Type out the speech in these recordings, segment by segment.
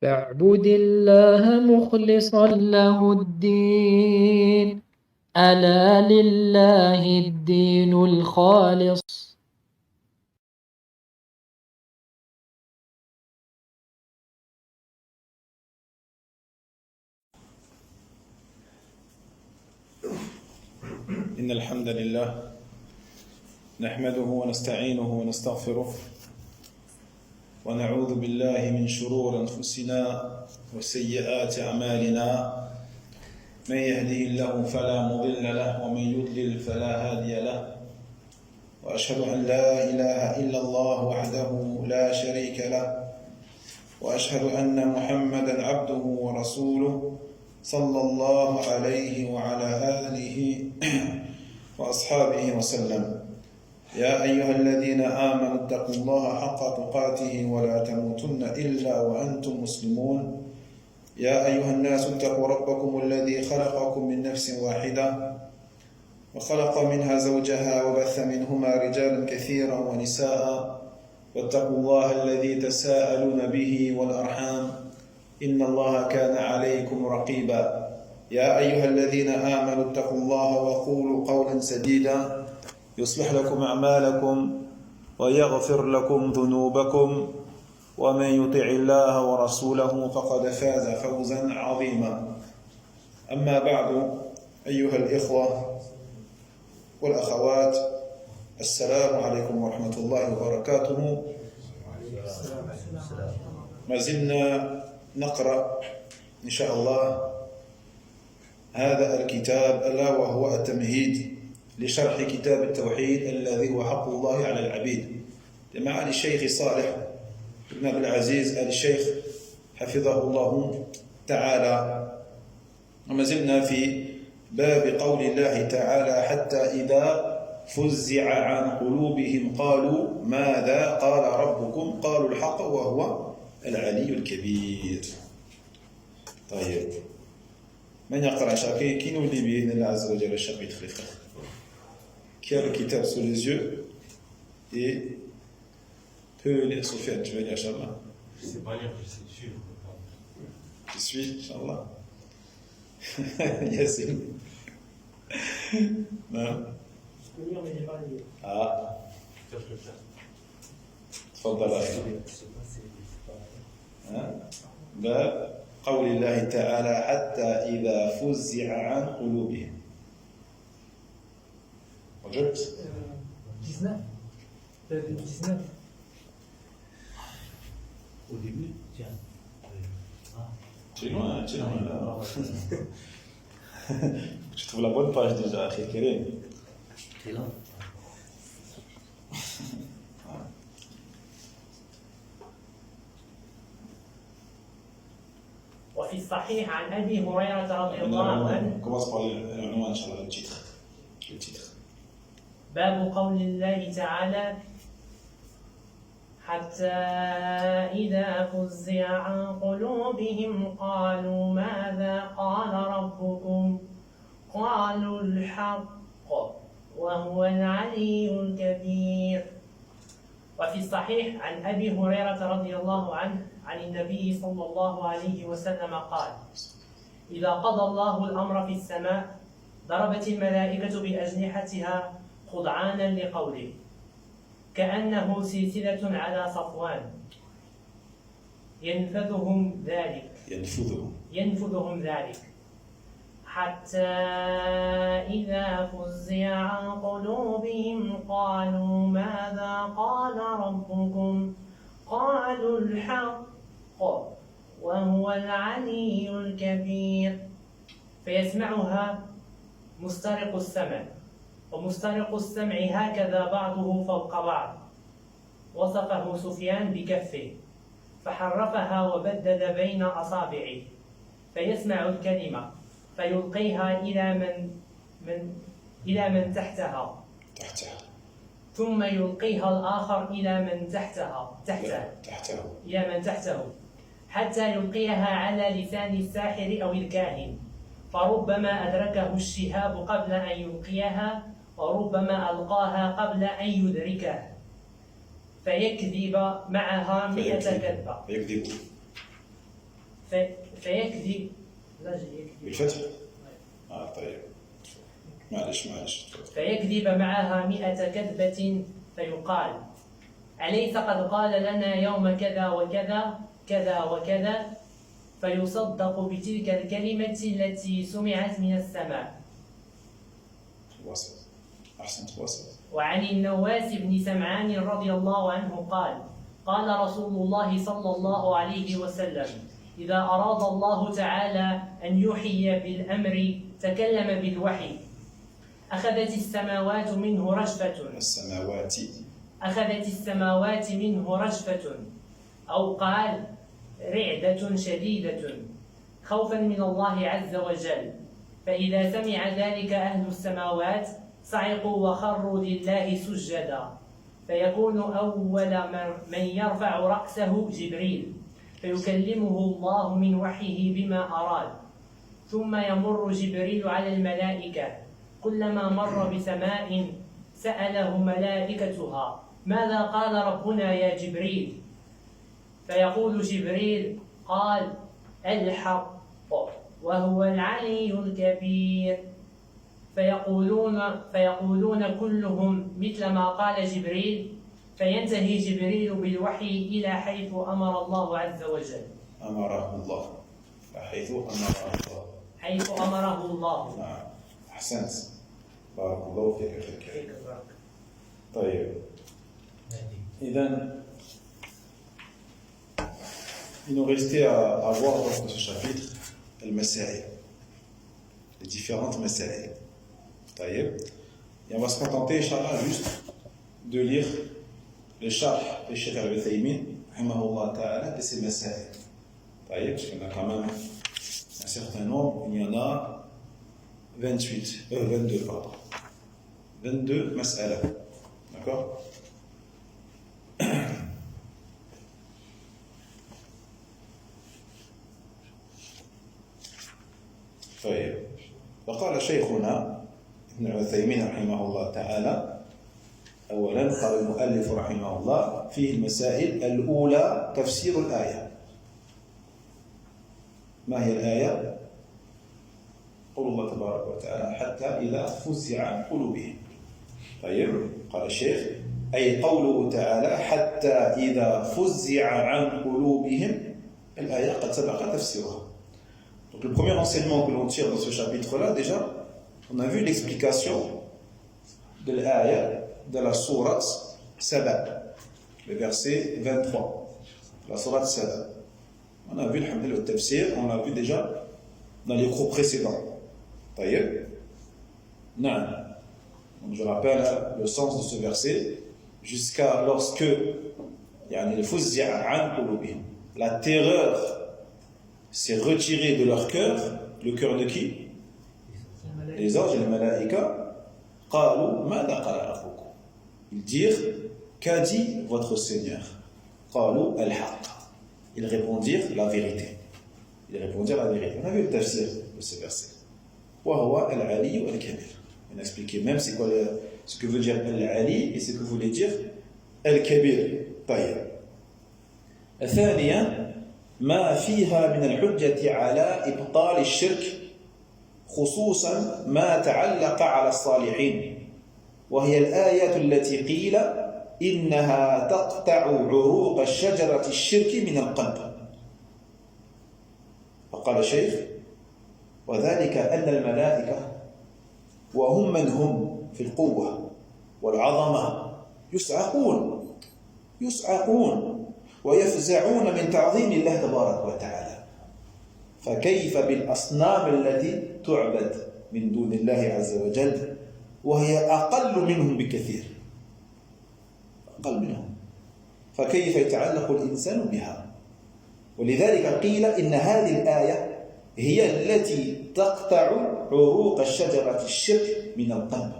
فاعبد الله مخلصا له الدين، ألا لله الدين الخالص. إن الحمد لله نحمده ونستعينه ونستغفره ونعوذ بالله من شرور أنفسنا وسيئات أعمالنا، من يهده الله فلا مضل له ومن يضلل فلا هادي له، وأشهد أن لا إله إلا الله وحده لا شريك له، وأشهد أن محمدا عبده ورسوله صلى الله عليه وعلى آله وأصحابه وسلم. يا أيها الذين آمنوا اتقوا الله حق تقاته ولا تموتن إلا وأنتم مسلمون. يا أيها الناس اتقوا ربكم الذي خلقكم من نفس واحدة وخلق منها زوجها وبث منهما رجالا كثيرا ونساء، واتقوا الله الذي تساءلون به والأرحام إن الله كان عليكم رقيبا. يا أيها الذين آمنوا اتقوا الله وقولوا قولا سديدا يصلح لكم أعمالكم ويغفر لكم ذنوبكم، ومن يطع الله ورسوله فقد فاز فوزا عظيما. أما بعد، أيها الإخوة والأخوات، السلام عليكم ورحمة الله وبركاته. ما زلنا نقرأ إن شاء الله هذا الكتاب، ألا وهو التمهيد لشرح كتاب التوحيد الذي هو حق الله على العبيد لمعالي الشيخ صالح بن عبد العزيز آل الشيخ حفظه الله تعالى. وما زلنا في باب قول الله تعالى: حتى إذا فزع عن قلوبهم قالوا ماذا قال ربكم قالوا الحق وهو العلي الكبير. طيب، من يقرأ شاكي كي نولي بإذن الله عز وجل الشابيتر les frères? Qui a le kitab sous les yeux et peut lire? Sofiane, tu veux lire, Inch'Allah? Je ne sais pas lire, je sais suivre. Tu suis, Inch'Allah? Yassine. Non. Je peux lire, mais je n'ai pas lire. Ah. Je peux le faire. تفضل أخي. باب قول الله تعالى: حتى إذا فزع عن قلوبهم. وجدت 19. Le 19. Au début, tiens. Tu es loin, là. Tu trouves la bonne page déjà, Akhi Karim. C'est là. وفي الصحيح عن أبي هريرة رضي الله عنه. Commence par l'unwan, Inch'Allah, le titre. Le titre. باب قول الله تعالى: حتى إذا فزع عن قلوبهم قالوا ماذا قال ربكم قالوا الحق وهو العلي الكبير. وفي الصحيح عن أبي هريرة رضي الله عنه عن النبي صلى الله عليه وسلم قال: إذا قضى الله الأمر في السماء ضربت الملائكة بأجنحتها خضعانا لقوله كأنه سلسلة على صفوان ينفذهم ذلك حتى إذا فزع عن قلوبهم قالوا ماذا قال ربكم قالوا الحق وهو العلي الكبير. فيسمعها مسترق السمع، ومسترق السمع هكذا بعضه فوق بعض. وصفه سفيان بكفه فحرفها وبدد بين أصابعه، فيسمع الكلمة فيلقيها إلى من تحتها ثم يلقيها الآخر إلى من تحته حتى يلقيها على لسان الساحر أو الكاهن، فربما أدركه الشهاب قبل أن يلقيها وربما ألقاها قبل أن يدركه فيكذب معها 100 كذبة. فيكذب لا يكذب بالفتح؟ طيب معلش فيكذب معها 100 كذبة فيقال أليس قد قال لنا يوم كذا وكذا كذا وكذا فيصدق بتلك الكلمة التي سمعت من السماء. أحسنت واسط. وعن النواس بن سمعان رضي الله عنه قال قال رسول الله صلى الله عليه وسلم إذا أراد الله تعالى أن يحيي بالأمر تكلم بالوحي أخذت السماوات منه رجفة أو قال رعدة شديدة خوفا من الله عز وجل فإذا سمع ذلك أهل السماوات صعقوا وخروا لله سجدا فيكون أول من يرفع رأسه جبريل فيكلمه الله من وحيه بما أراد ثم يمر جبريل على الملائكة كلما مر بسماء سأله ملائكتها ماذا قال ربنا يا جبريل فيقول جبريل قال الحق وهو العلي الكبير فيقولون كلهم مثل ما قال جبريل فينتهي جبريل بالوحي إلى حيث أمر الله عز وجل. أمره الله حيث أمره الله. نعم أحسنت بارك الله فيك. طيب إذن il nous restait à voir dans ce chapitre les différentes masaïl. Et on va se contenter, Inch'Allah, juste de lire le charh de Cheikh Al-Uthaymin, rahimahullah ta'ala, de ces masaïl. Parce qu'on a quand même un certain nombre, il y en a 22, pardon. 22 mas'ala. D'accord? طيب وقال شيخنا ابن عثيمين رحمه الله تعالى أولا قال المؤلف رحمه الله فيه المسائل الأولى تفسير الآية. ما هي الآية؟ قول الله تبارك وتعالى حتى إذا فزع عن قلوبهم. طيب قال الشيخ أي قوله تعالى حتى إذا فزع عن قلوبهم الآية قد سبق تفسيرها. Donc le premier enseignement que l'on tire dans ce chapitre-là, déjà, on a vu l'explication de l'ayah de la sourate Saba, le verset 23, la sourate Saba. On a vu le tafsir, on l'a vu déjà dans les cours précédents. Taïeb. Non. Donc je rappelle le sens de ce verset jusqu'à lorsque la terreur s'est retirée de leur cœur. Le cœur de qui? Les anges et les malaïkas. قالوا ماذا قال ربكم. Ils dirent qu'a dit votre Seigneur. قالوا الحق. Ils répondirent la vérité. On a vu le tafsir de ce verset. وهو العلي الكبير. On a expliqué même c'est quoi ce que veut dire al-ali et ce que voulait dire al-kabir. طيب. ثانيا ما فيها من الحجة على إبطال الشرك خصوصا ما تعلق على الصالحين وهي الآية التي قيل إنها تقطع عروق الشجرة الشرك من القلب. فقال الشيخ وذلك أن الملائكة وهم من هم في القوة والعظمة يصعقون ويفزعون من تعظيم الله تبارك وتعالى. فكيف بالأصنام التي تعبد من دون الله عز وجل وهي أقل منهم بكثير. فكيف يتعلق الإنسان بها؟ ولذلك قيل إن هذه الآية هي التي تقطع عروق الشجرة الشرك من القلب.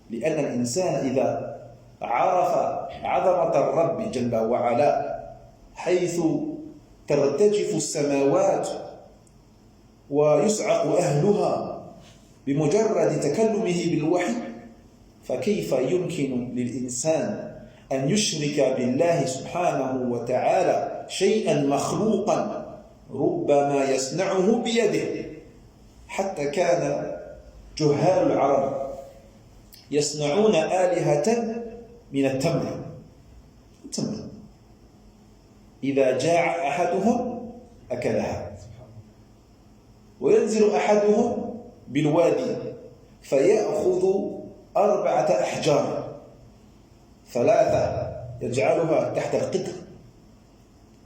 لأن الإنسان إذا عرف عظمة الرب جل وعلا حيث ترتجف السماوات ويصعق أهلها بمجرد تكلمه بالوحي فكيف يمكن للإنسان أن يشرك بالله سبحانه وتعالى شيئا مخلوقا ربما يصنعه بيده حتى كان جهال العرب يصنعون آلهة من التمر إذا جاع أحدهم أكلها وينزل أحدهم بالوادي فيأخذ 4 أحجار 3 يجعلها تحت القدر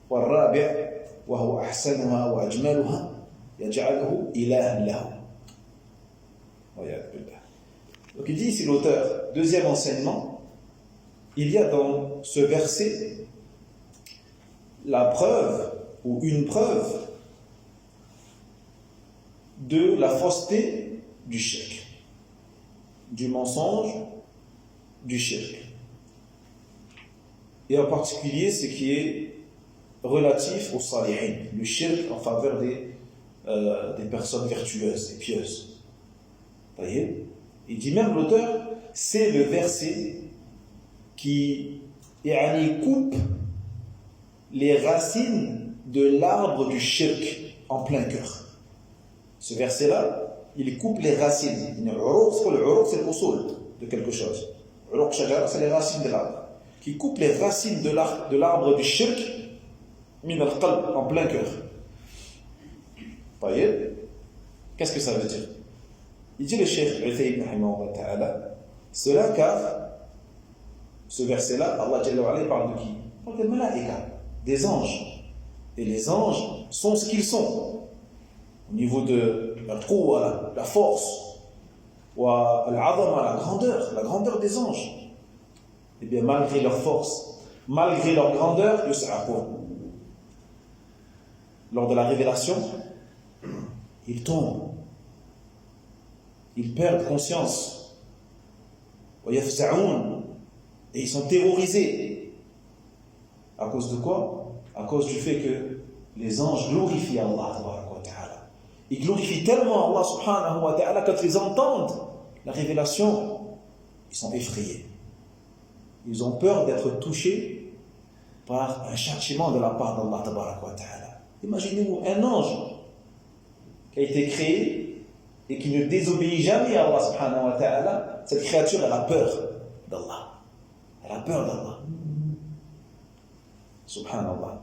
والرابع وهو أحسنها وأجملها يجعله إلها له. Donc il dit ici l'auteur, deuxième enseignement, il y a dans ce verset la preuve ou une preuve de la fausseté du shirk, du mensonge, du shirk. Et en particulier ce qui est relatif aux salihin, le shirk en faveur des personnes vertueuses et pieuses. Vous voyez? Il dit même l'auteur, c'est le verset qui coupe les racines de l'arbre du shirk en plein cœur. Ce verset-là, il coupe les racines. Le uruq, c'est l'usul de quelque chose. Uruq shajara, c'est les racines de l'arbre. Qui coupe les racines de l'arbre du shirk min al-qalb, en plein cœur. Vous voyez? Qu'est-ce que ça veut dire? Il dit le cheikh Uthaymin rahimahullah ta'ala, cela car ce verset-là, Allah Jalla wa Ala parle de qui? Il parle des malaïka, des anges. Et les anges sont ce qu'ils sont. Au niveau de la quwwa, la force, wa al-'azama, la grandeur des anges. Et bien malgré leur force, malgré leur grandeur, yus'aqun. Lors de la révélation, ils tombent. Ils perdent conscience. Et ils sont terrorisés. À cause de quoi? À cause du fait que les anges glorifient Allah. Ils glorifient tellement Allah subhanahu wa ta'ala quand ils entendent la révélation, ils sont effrayés. Ils ont peur d'être touchés par un châtiment de la part d'Allah tabaraka wa ta'ala. Imaginez-vous un ange qui a été créé et qui ne désobéit jamais à Allah subhanahu wa ta'ala. Cette créature, elle a peur d'Allah. Elle a peur d'Allah. Subhanallah.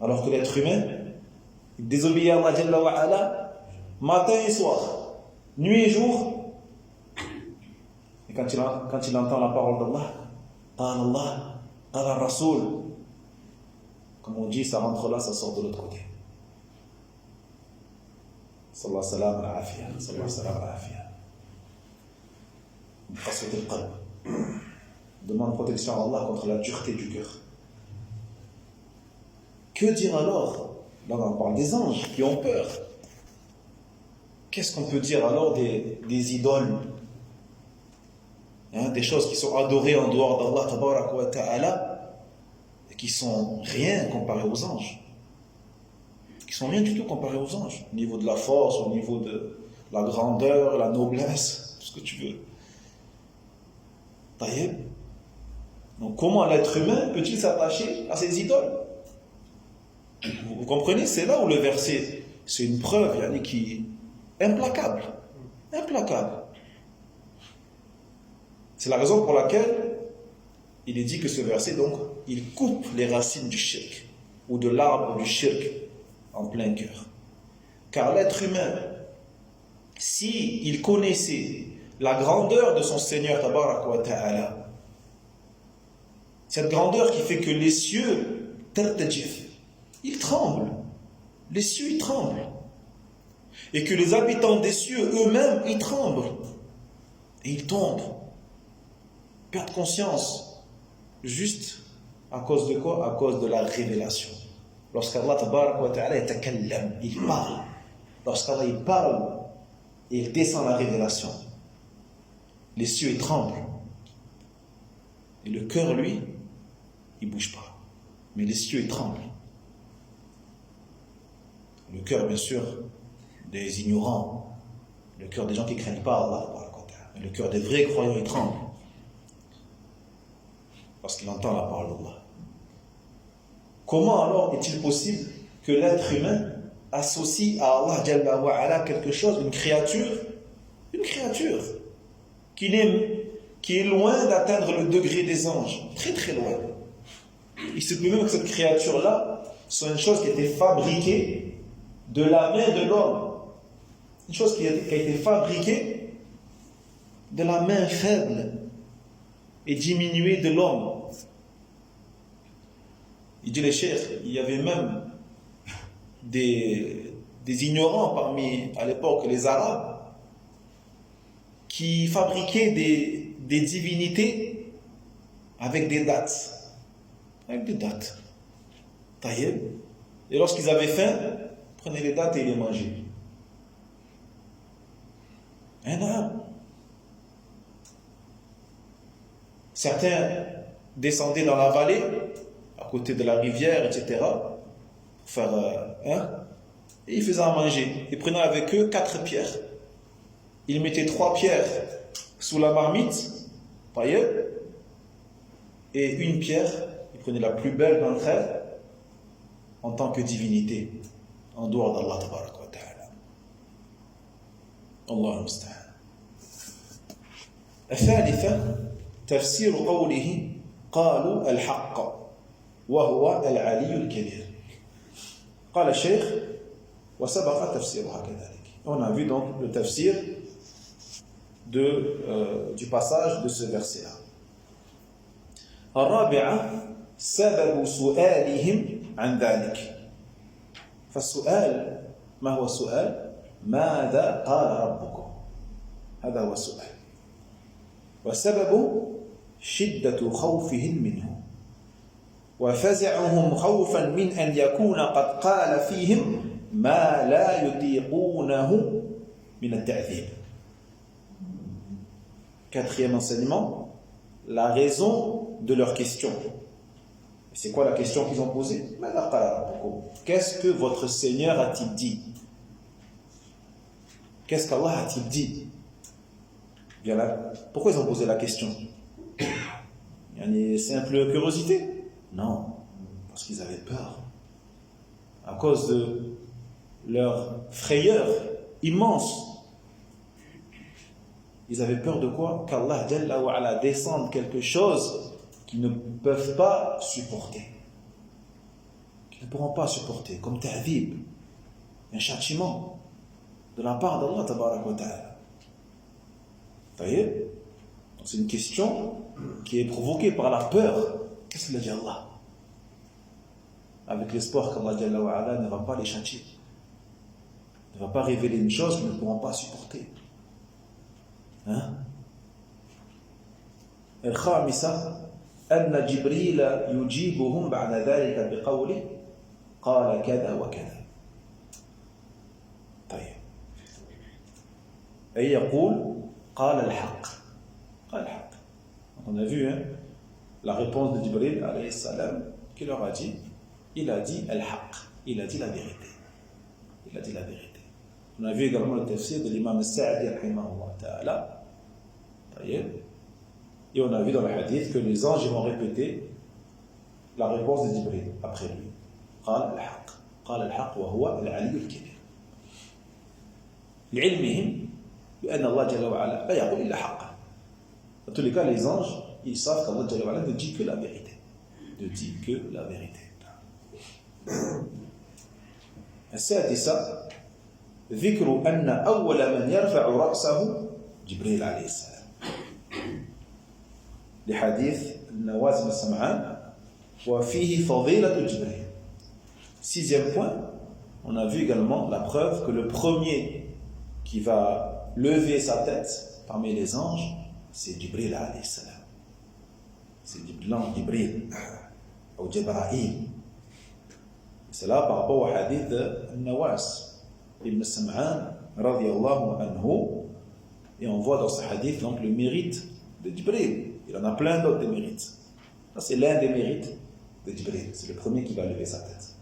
Alors que l'être humain, il désobéit à Allah jalla wa ala matin et soir, nuit et jour. Et quand il entend la parole d'Allah, qala Allah, qala Rasoul, comme on dit, ça rentre là, ça sort de l'autre côté. Sallallahu salam ala afiyah, sallallahu salam ala afiyah. Qaswat al-qalb. Demande protection à Allah contre la dureté du cœur. Que dire alors? Là on parle des anges qui ont peur. Qu'est-ce qu'on peut dire alors des idoles, des choses qui sont adorées en dehors d'Allah tabaraka wa ta'ala et qui sont rien comparées aux anges, qui sont rien du tout comparées aux anges au niveau de la force, au niveau de la grandeur, la noblesse, tout ce que tu veux. Taïeb. Donc comment l'être humain peut-il s'attacher à ces idoles? Vous comprenez? C'est là où le verset, c'est une preuve qui est implacable. C'est la raison pour laquelle il est dit que ce verset, donc, il coupe les racines du shirk, ou de l'arbre du shirk en plein cœur. Car l'être humain, s'il connaissait la grandeur de son Seigneur tabaraka wa ta'ala, cette grandeur qui fait que les cieux tartajif, ils tremblent, les cieux ils tremblent, et que les habitants des cieux eux-mêmes ils tremblent, et ils tombent, perdent conscience, juste à cause de quoi? À cause de la révélation. Lorsqu'Allah tabaraka wa ta'ala il parle, lorsqu'Allah il parle et il descend la révélation, les cieux ils tremblent, et le cœur lui il bouge pas, mais les cieux ils tremblent. Le cœur, bien sûr, des ignorants, le cœur des gens qui ne craignent pas Allah, mais le cœur des vrais croyants, il tremble. Parce qu'il entend la parole d'Allah. Comment alors est-il possible que l'être humain associe à Allah Jalla wa Ala quelque chose, une créature qui est loin d'atteindre le degré des anges, très très loin. Il se peut même que cette créature-là soit une chose qui a été fabriquée de la main de l'homme. Une chose qui a été fabriquée de la main faible et diminuée de l'homme. Il dit les cheikhs, il y avait même des ignorants parmi, à l'époque, les Arabes, qui fabriquaient des divinités avec des dates. Taïeb. Et lorsqu'ils avaient faim, ils prenaient les dates et les mangeaient. Un arbre. Certains descendaient dans la vallée, à côté de la rivière, etc., pour faire et ils faisaient à manger. Ils prenaient avec eux 4 pierres. Ils mettaient 3 pierres sous la marmite, taïeb, et une pierre, ils prenaient la plus belle d'entre elles en tant que divinité, en dehors d'Allah tabaraka wa ta'ala. Allah musta'an. الثالثة تفسير قوله قالوا الحق وهو العلي الكبير. قال الشيخ وسبق تفسيرها كذلك. On a vu donc le tafsir du passage de ce verset-là. الرابعة سبب سؤالهم عن ذلك. فالسؤال ما هو السؤال؟ ماذا قال ربكم؟ هذا هو السؤال. وسبب شدة خوفهم منه وفزعهم خوفا من أن يكون قد قال فيهم ما لا يطيقونه من التعذيب. Quatrième enseignement, la raison de leur question. C'est quoi la question qu'ils ont posée? Qu'est-ce que votre Seigneur a-t-il dit? Qu'est-ce qu'Allah a-t-il dit? Bien là, pourquoi ils ont posé la question? Une simple curiosité? Non, parce qu'ils avaient peur. À cause de leur frayeur immense. Ils avaient peur de quoi? Qu'Allah Jalla wa Ala descende quelque chose qu'ils ne peuvent pas supporter. Qu'ils ne pourront pas supporter, comme ta'dhib, un châtiment de la part d'Allah tabaraka wa ta'ala. Voyez? C'est une question qui est provoquée par la peur. Qu'est-ce qu'il a dit Allah? Avec l'espoir qu'Allah Jalla wa Ala ne va pas les châtier, ne va pas révéler une chose qu'ils ne pourront pas supporter. الخامسة أن جبريل يجيبهم بعد ذلك بقوله قال كذا وكذا. طيب. أي يقول قال الحق. قال الحق. On a vu la réponse de Jibril alayhi salam qui leur a dit, il a dit al-haq, il a dit la vérité. Il a dit la vérité. On a vu également le tafsir de l'imam al-Sa'di rahimahullah ta'ala. Et on a vu dans le hadith que les anges vont répéter la réponse de Jibril après lui. قال الحق وهو العلي الكبير. لعلمهم بأن الله جل وعلا لا يقول إلا حقا. Dans tous les cas, les anges, ils savent qu'Allah Jalla wa Ala ne dit que la vérité. Ne dit que la vérité. السادسة ذكر أن أول من يرفع رأسه جبريل عليه السلام. لحديث النواس بن سمعان وفيه فضيلة جبريل. Sixième point, on a vu également la preuve que le premier qui va lever sa tête parmi les anges, c'est Jibril alayhi salam. C'est Jibril ou Jibraïl. C'est là par rapport au hadith de Nawas ibn Sam'an radiyallahu anhu. Et on voit dans ce hadith donc le mérite de Jibril. Il en a plein d'autres de mérites. Ça, c'est l'un des mérites de Jibril. C'est le premier qui va lever sa tête.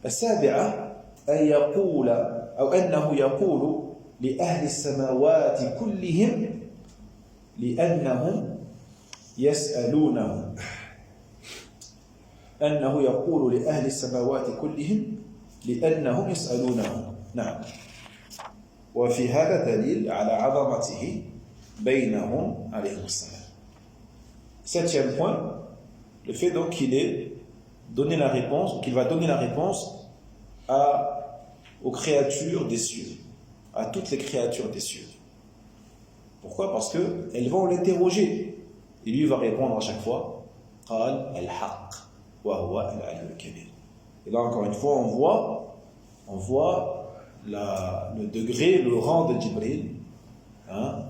السابعة أن يقول أو أنه يقول لأهل السماوات كلهم لأنهم يسألونه. أنه يقول لأهل السماوات كلهم لأنهم يسألونه. نعم. وفي هذا دليل على عظمته بينهم عليهم السلام. Septième point, le fait donc qu'il ait donné la réponse, qu'il va donner la réponse aux créatures des cieux, à toutes les créatures des cieux. Pourquoi? Parce qu'elles vont l'interroger. Et lui va répondre à chaque fois, قال الحق وهو العلي الكبير. Et là encore une fois, on voit le degré, le rang de Jibril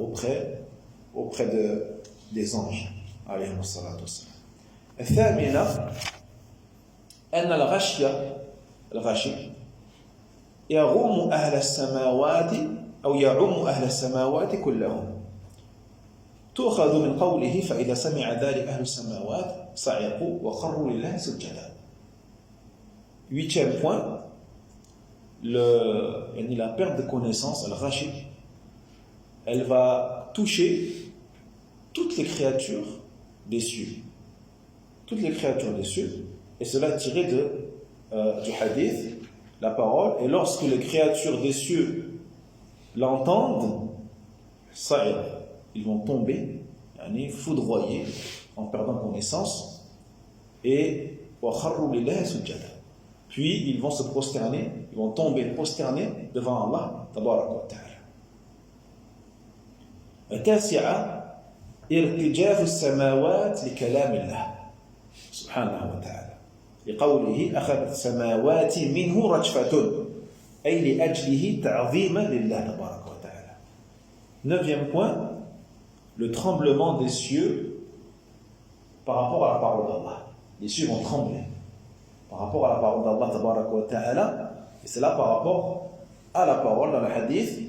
auprès des anges. عليهم الصلاة والسلام. الثامنة أن الغشي يعم أهل السماوات كلهم. تؤخذ من قوله فإذا سمع ذلك أهل السماوات صعقوا وخروا لله سجدا. Huitième point, la perte de connaissance, al-Ghashib, elle va toucher toutes les créatures des cieux. Toutes les créatures des cieux, et cela tiré du hadith, la parole, et lorsque les créatures des cieux l'entendent, ils vont tomber, foudroyés, en perdant connaissance, et puis ils vont se prosterner, ils vont tomber prosternés devant Allah tabaraka wa ta'ala. التاسعة ارتجاف السماوات لكلام الله سبحانه وتعالى لقوله أخذت السماوات منه رجفة أي لأجله تعظيما لله تبارك وتعالى. Neuvième point, le tremblement des cieux par rapport à la parole d'Allah. Les cieux vont trembler par rapport à la parole d'Allah tabaraka wa ta'ala, et c'est là par rapport à la parole dans le hadith,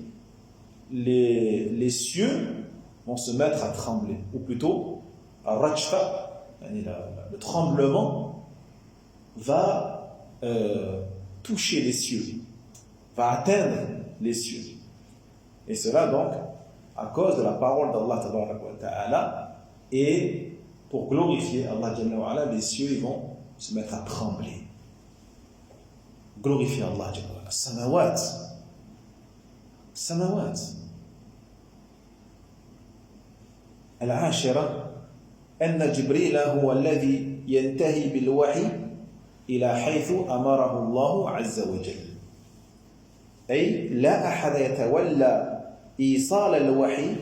les cieux vont se mettre à trembler, ou plutôt à rajfa, le tremblement va toucher les cieux, va atteindre les cieux, et cela donc à cause de la parole d'Allah tabaraka wa ta'ala, et pour glorifier Allah jalla wa ala, les cieux ils vont se mettre à trembler, glorifier Allah jalla wa ala. Samawat. العاشرة أن جبريل هو الذي ينتهي بالوحي إلى حيث أمره الله عز وجل، أي لا أحد يتولى إيصال الوحي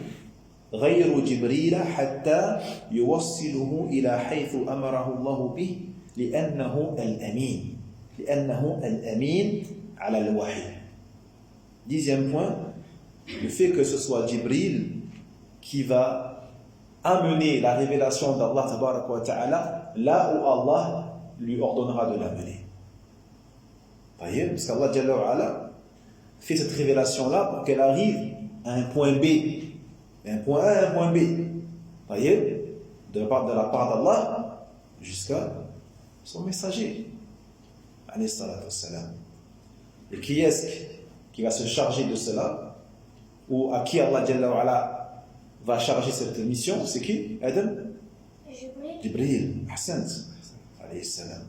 غير جبريل حتى يوصله إلى حيث أمره الله به لأنه الأمين على الوحي. Dixième point, le fait que ce soit Jibril qui va amener la révélation d'Allah tabaraka wa ta'ala là où Allah lui ordonnera de l'amener. Voyez, parce qu'Allah jalla wa ala fait cette révélation là pour qu'elle arrive à un point B, un point A et un point B. Voyez, de la part d'Allah jusqu'à son messager alayhi salatu wassalam. Et qui est-ce qui va se charger de cela, ou à qui Allah jalla wa ala va charger cette mission? C'est qui? Adam? Jibril. Hassan alayhi salam.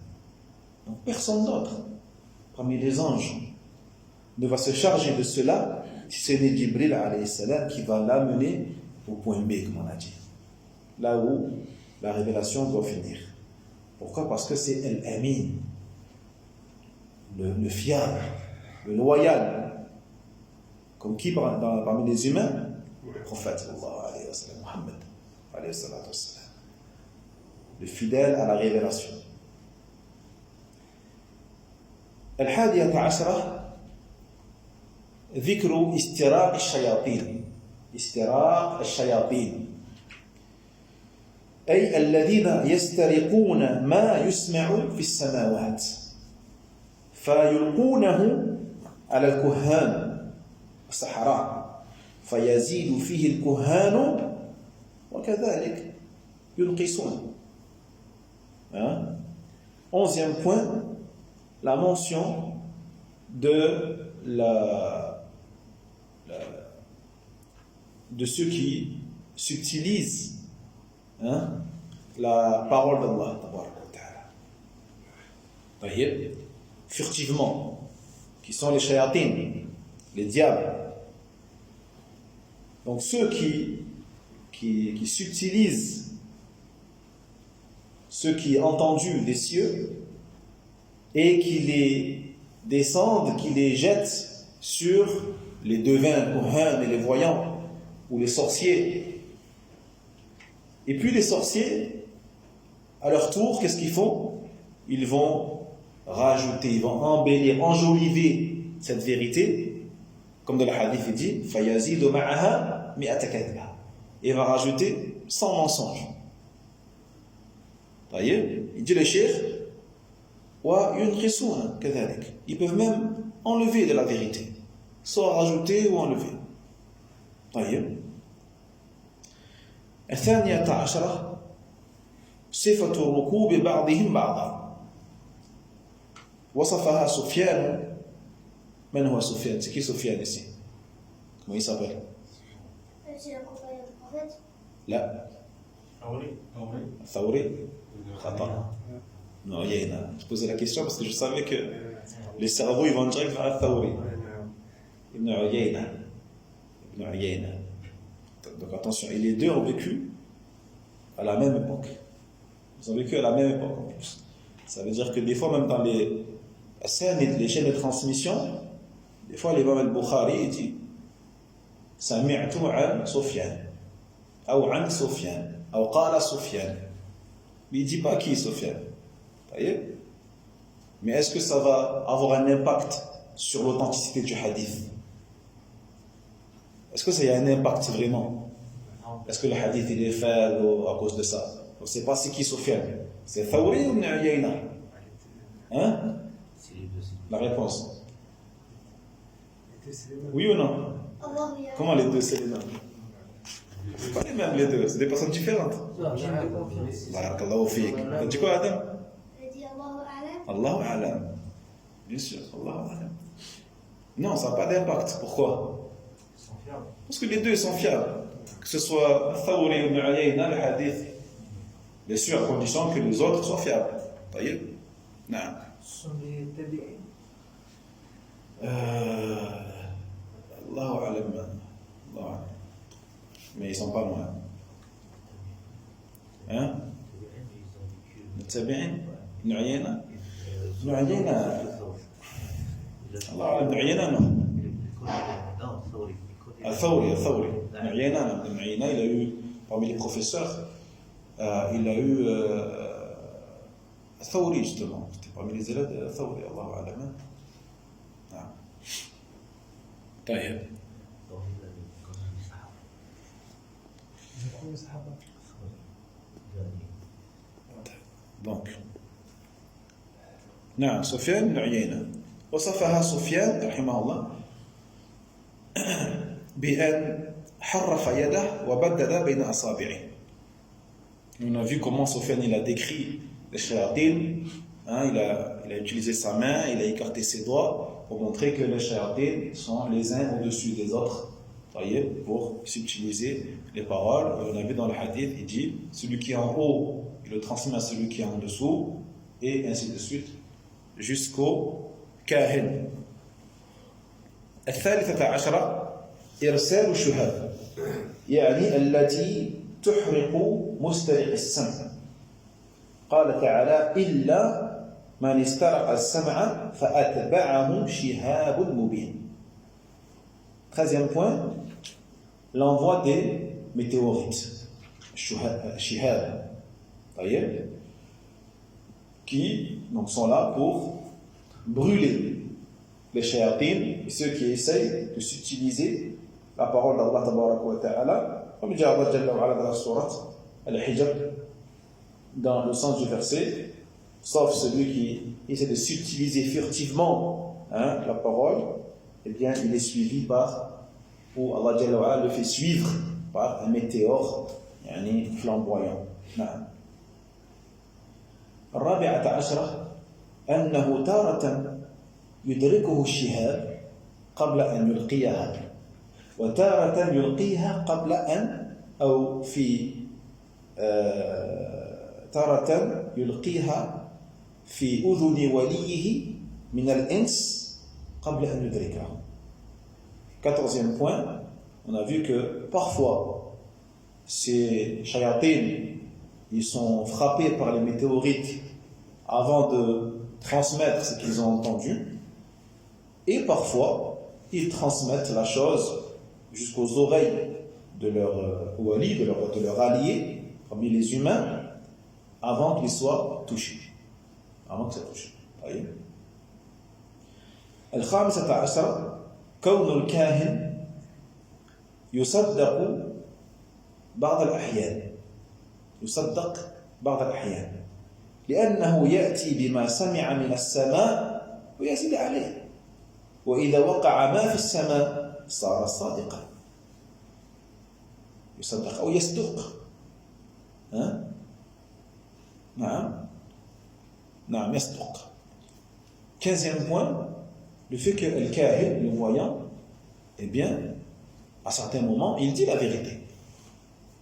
Donc personne d'autre parmi les anges ne va se charger de cela si ce n'est Jibril alayhi salam qui va l'amener au point B, comme on a dit, là où la révélation doit finir. Pourquoi? Parce que c'est Al-Amin, le fiable, le loyal. Comme qui parmi les humains? Le prophète Muhammad, le fidèle à la révélation. الحادية عشرة ذكر استراق الشياطين أي الذين يسترقون ما يسمع في السماوات فيلقونه على الكهان السحراء فيزيد فيه الكهان وكذلك ينقصون. Onzième point, la mention de ceux qui subtilisent la parole d'Allah tabaraka wa ta'ala. voyez, furtivement, qui sont les shayatins, les diables. Donc ceux qui subtilisent ce qui est entendu des cieux et qui les descendent, qui les jettent sur les devins, couhans et les voyants, ou les sorciers. Et puis les sorciers, à leur tour, qu'est-ce qu'ils font? Ils vont rajouter, ils vont embellir, enjoliver cette vérité, comme dans le hadith il dit, فَيَزِيدُ مَعَهَا مِئَةَ كَذْبٍ. Et il va rajouter 100 mensonges. Vous voyez? Il dit le cheikh, وَيُنْقِصُونَ كَذَلِكَ. Ils peuvent même enlever de la vérité, soit rajouter ou enlever. طيب. الثانية عشرة صفة ركوب بعضهم بعضا وصفها سفيان. من هو سفيان؟ C'est qui Sufyan ici? Comment il s'appelle? C'est la compagnie du prophète. لا. Thawri. Khata. Non, Uyayna. Je posais la question parce que je savais que les cerveaux ils vont direct vers Thawri. Ibn Uyayna. Ibn Uyayna. Donc attention, et les deux ont vécu à la même époque. Ils ont vécu à la même époque en plus. Ça veut dire que des fois, même dans les chaînes de transmission, des fois l'imam al-Bukhari dit سمعت عن سفيان أو عن سفيان أو قال سفيان. Mais il ne dit pas qui est Sufyan. Vous voyez? Mais est-ce que ça va avoir un impact sur l'authenticité du hadith? Est-ce que ça y a un impact vraiment? Est-ce que le hadith il est fait à cause de ça? On ne sait pas c'est qui Sufyan. C'est Thawri ou Ibn Uyayna? Hein? La réponse. Oui ou non? Comment les deux c'est les mêmes? C'est pas les mêmes les deux, c'est des personnes différentes. Barakallahu fik. Tu dis quoi Adam? Il dit Allahu A'lam. Allahu A'lam. Bien sûr, Allahu A'lam. Non, ça n'a pas d'impact. Pourquoi? Parce que les deux sont fiables. Que ce soit Thawri ou Ibn Uyayna, le hadith, bien sûr, à condition que les autres soient fiables. Taïb? Non. Ce sont des tabi'in. Allahu A'lam. Allahu A'lam. Mais ils ne sont pas loin. Hein? Le tabi'in? Ibn Uyayna? Ibn Uyayna. Allahu A'lam. Ibn Uyayna, non. Thawri. Ibn Uyayna, il a eu, parmi les professeurs, il a eu Thawri justement. C'était parmi les élèves de Thawri, Allahu A'lam. طيب. Donc, نعم سفيان بن عيينة وصفها سفيان رحمه الله بأن حرف يده وبدد بين أصابعه. On a vu comment Sufyan il a décrit les shayatin, hein, il a utilisé sa main, il a écarté ses doigts pour montrer que les shayatin sont les uns au-dessus des autres, voyez, pour subtiliser les paroles. Et on a vu dans le hadith, il dit celui qui est en haut, il le transmet à celui qui est en dessous, et ainsi de suite, jusqu'au kahin. الثالثة عشرة إرسال الشهاب يعني التي تحرق مسترق السمع. قال تعالى إلا من استرق السمع فأتبعه شهاب مبين. 13e point, l'envoi des météorites, shihab, voyez, qui donc, sont là pour brûler les shayatin et ceux qui essayent de subtiliser la parole d'Allah tabaraka wa ta'ala, comme dit Allah Jalla wa Ala dans la sourate Al-Hijr, dans le sens du verset, sauf celui qui essaie de subtiliser furtivement la parole, eh bien il est suivi par, ou Allah Jalla wa Ala le fait suivre par un météore flamboyant. الرابعة عشرة أنه تارة يدركه الشهاب قبل أن يلقيها وتارة يلقيها قبل أن أو في تارة يلقيها في أذن وليه من الإنس قبل أن يدركه. 14e point, on a vu que parfois ces shayatins, ils sont frappés par les météorites avant de transmettre ce qu'ils ont entendu, et parfois ils transmettent la chose jusqu'aux oreilles de leur wali, de leur allié parmi les humains, avant qu'ils soient touchés. Avant qu'ils soient touchés. voyez. الخامسة عشر كون الكاهن يصدق بعض الأحيان لأنه يأتي بما سمع من السماء ويزيد عليه وإذا وقع ما في السماء صار صادقا يصدق أو يصدق نعم يصدق. 15e point, le fait que le kahin, le voyant, eh bien, à certains moments, il dit la vérité.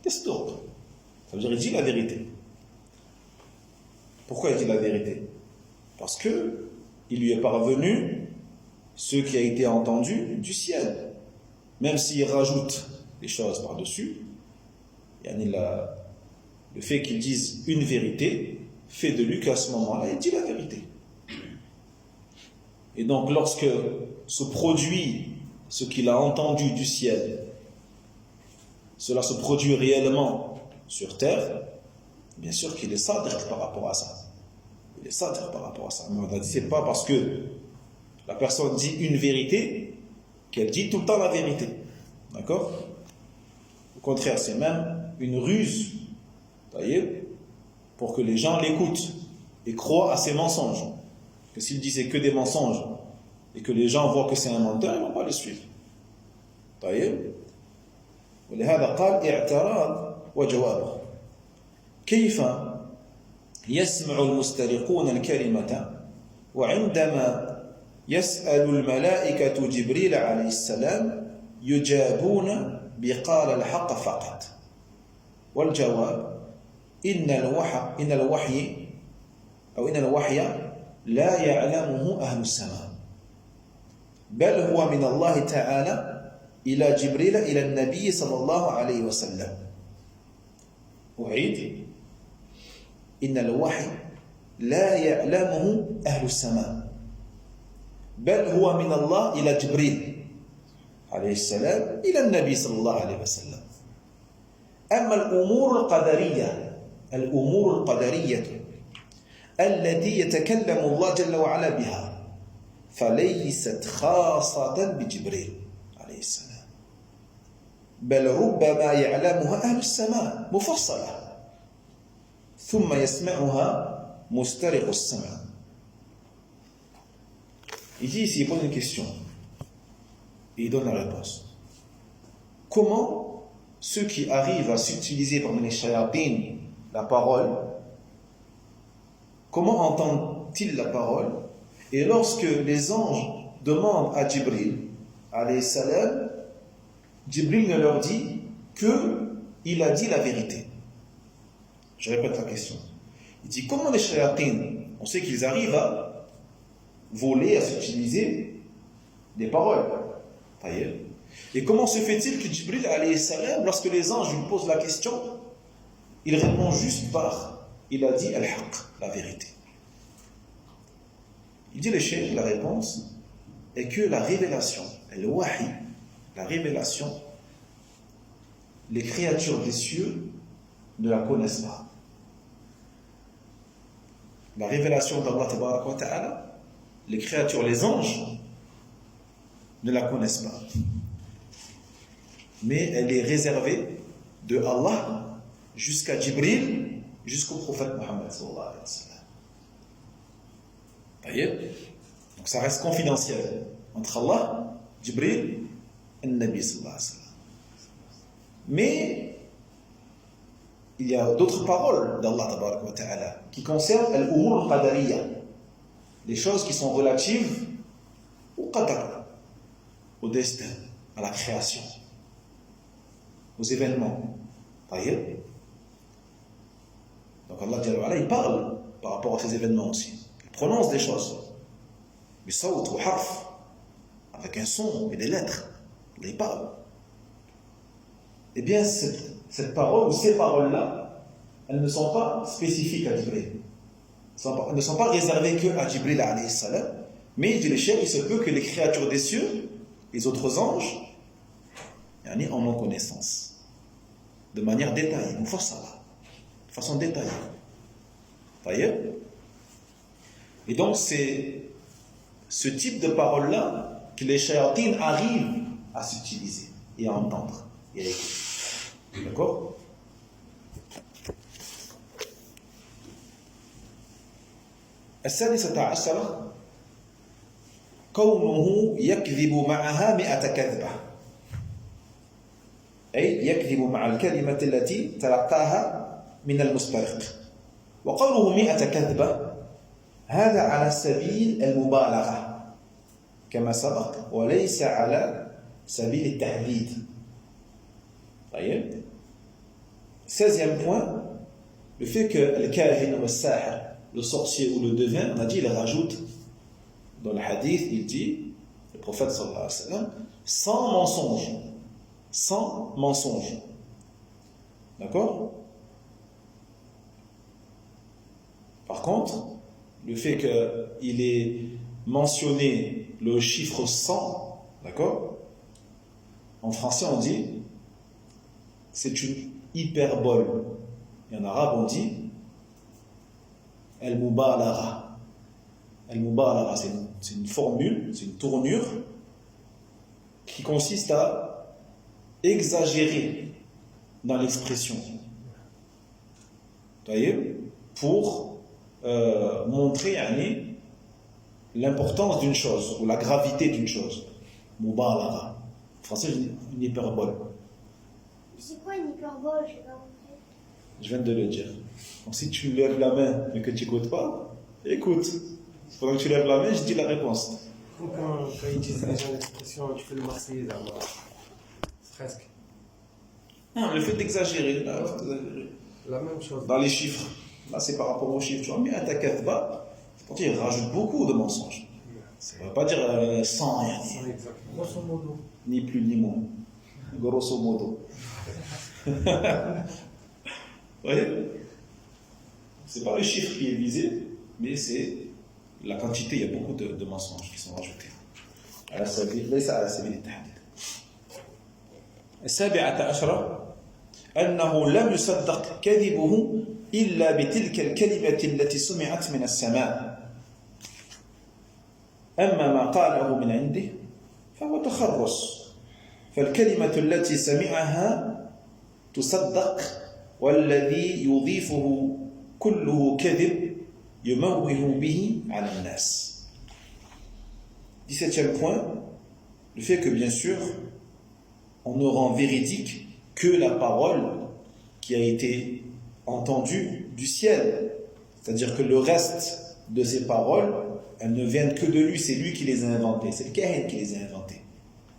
يصدق, ça veut dire il dit la vérité. Pourquoi il dit la vérité? Parce que il lui est parvenu ce qui a été entendu du ciel. Même s'il rajoute des choses par-dessus, le fait qu'il dise une vérité fait de lui qu'à ce moment-là, il dit la vérité. Et donc, lorsque se produit ce qu'il a entendu du ciel, cela se produit réellement sur terre, bien sûr qu'il est sadiq par rapport à ça. Il est sadiq par rapport à ça. Mais on a dit, c'est pas parce que la personne dit une vérité qu'elle dit tout le temps la vérité. D'accord? Au contraire, c'est même une ruse, voyez, pour que les gens l'écoutent et croient à ses mensonges. Que s'il disait que des mensonges et que les gens voient que c'est un menteur, ils ne vont pas le suivre. voyez? ولهذا قال اعتراض وجوابه. كيف يسمع المسترقون الكلمة وعندما يسأل الملائكة جبريل عليه السلام يجابون بقال الحق فقط. والجواب إن الوحي لا يعلمه أهل السماء بل هو من الله تعالى إلى جبريل إلى النبي صلى الله عليه وسلم. أعيد إن الوحي لا يعلمه أهل السماء بل هو من الله إلى جبريل عليه السلام إلى النبي صلى الله عليه وسلم. أما الأمور القدرية التي يتكلم الله جل وعلا بها فليست خاصة بجبريل عليه السلام بل ربما يعلمها أهل السماء مفصلة ثم يسمعها مسترق السمع. Ici, il pose une question et il donne la réponse. Comment ceux qui arrivent à s'utiliser parmi les shayatin la parole, comment entendent-ils la parole? Et lorsque les anges demandent à Jibril, alayhi salam, Jibril ne leur dit qu'il a dit la vérité. Je répète la question. Il dit, comment les shayatin, on sait qu'ils arrivent à voler, à s'utiliser des paroles. Et comment se fait-il que Jibril, alayhi salam, lorsque les anges lui posent la question, il répond juste par, il a dit al-haq, la vérité. Il dit le cheikh, la réponse est que la révélation, le wahi, la révélation, les créatures des cieux ne la connaissent pas. La révélation d'Allah tabaraka wa ta'ala, les créatures, les anges, ne la connaissent pas. Mais elle est réservée de Allah jusqu'à Jibril, jusqu'au prophète Mohammed sallallahu alayhi wa sallam. Voyez? Donc ça reste confidentiel entre Allah, Jibril et le Nabi sallallahu alayhi wa sallam. Mais il y a d'autres paroles d'Allah tabaraka wa ta'ala qui concernent al-umur al-qadariyya, les choses qui sont relatives au qadar, au destin, à la création, aux événements. Voyez? Donc Allah il parle par rapport à ces événements aussi. prononce des choses. بصوت وحرف, avec un son et des lettres. Il parle. Eh bien, cette parole ou ces paroles-là, elles ne sont pas spécifiques à Jibril. Elles ne sont pas réservées que à Jibril alayhi salam, mais dit le cheikh, il se peut que les créatures des cieux, les autres anges, en ont connaissance. De manière détaillée, de façon détaillée. Voyez? Et donc, c'est ce type de paroles-là que les shayatines arrivent à s'utiliser et à entendre et à écouter. D'accord? السادسة عشرة كونه يكذب معها 100 كذبة أي يكذب مع الكلمة التي تلقاها من المسترق وقوله 100 كذبة هذا على سبيل المبالغة كما سبق وليس على سبيل التحديد. طيب 16e point, le fait que le kahin ou le sahir, le sorcier ou le devin, on a dit, il rajoute dans le hadith, il dit, le prophète sallallahu alayhi wa sallam, sans mensonge. D'accord? Par contre, le fait qu'il ait mentionné le chiffre 100, d'accord? En français, on dit, c'est une hyperbole. Et en arabe, on dit, al-mubalara. Al-mubalara, c'est une formule, c'est une tournure qui consiste à exagérer dans l'expression. Vous voyez? Pour montrer l'importance d'une chose ou la gravité d'une chose. Mubalara. En français, une hyperbole. C'est quoi une hyperbole? Je n'ai pas compris. Je viens de le dire. Donc si tu lèves la main mais que tu n'écoutes pas, écoute. Pendant que tu lèves la main, je dis la réponse. Quand ils utilisent déjà l'expression, tu fais le Marseillais là, presque. Non, le fait d'exagérer, La même chose. dans les chiffres, là c'est par rapport aux chiffres, tu vois, mais à ta katba, il rajoute beaucoup de mensonges. Ça ne veut pas dire 100 rien. Exactement. Grosso modo. Ni plus ni moins. Grosso modo. Vous voyez? C'est pas le chiffre qui est visé, mais c'est la quantité. Il y a beaucoup de mensonges qui sont rajoutés. ليس على سبيل التحديد. 17 أنه لم يصدق كذبه إلا بتلك الكلمة التي سمعت من السماء. أما ما قاله من عنده فهو تخرص. فالكلمة التي سمعها تصدق والذي يضيفه كله كذب يموه به على الناس. 17e point, le fait que bien sûr on ne rend véridique que la parole qui a été entendue du ciel, c'est-à-dire que le reste de ces paroles, elles ne viennent que de lui, c'est lui qui les a inventées, c'est le kahin qui les a inventées,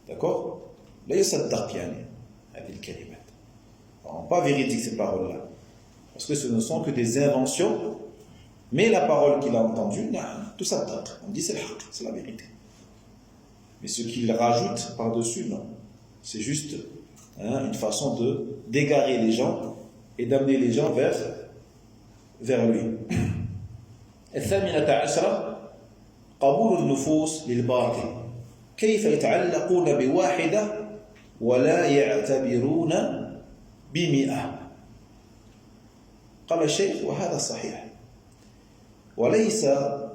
d'accord? Là يصدق يعني هذه الكلمات. Pas véridique ces paroles-là, parce que ce ne sont que des inventions, mais la parole qu'il a entendue, tout ça, on dit c'est le haqq, c'est la vérité. Mais ce qu'il rajoute par-dessus, non. C'est juste une façon d'égarer les gens et d'amener les gens vers lui. الثامنة عشرة قبول النفوس للباطل. كيف يتعلقون بواحدة ولا يعتبرون ب100. قال الشيخ وهذا صحيح وليس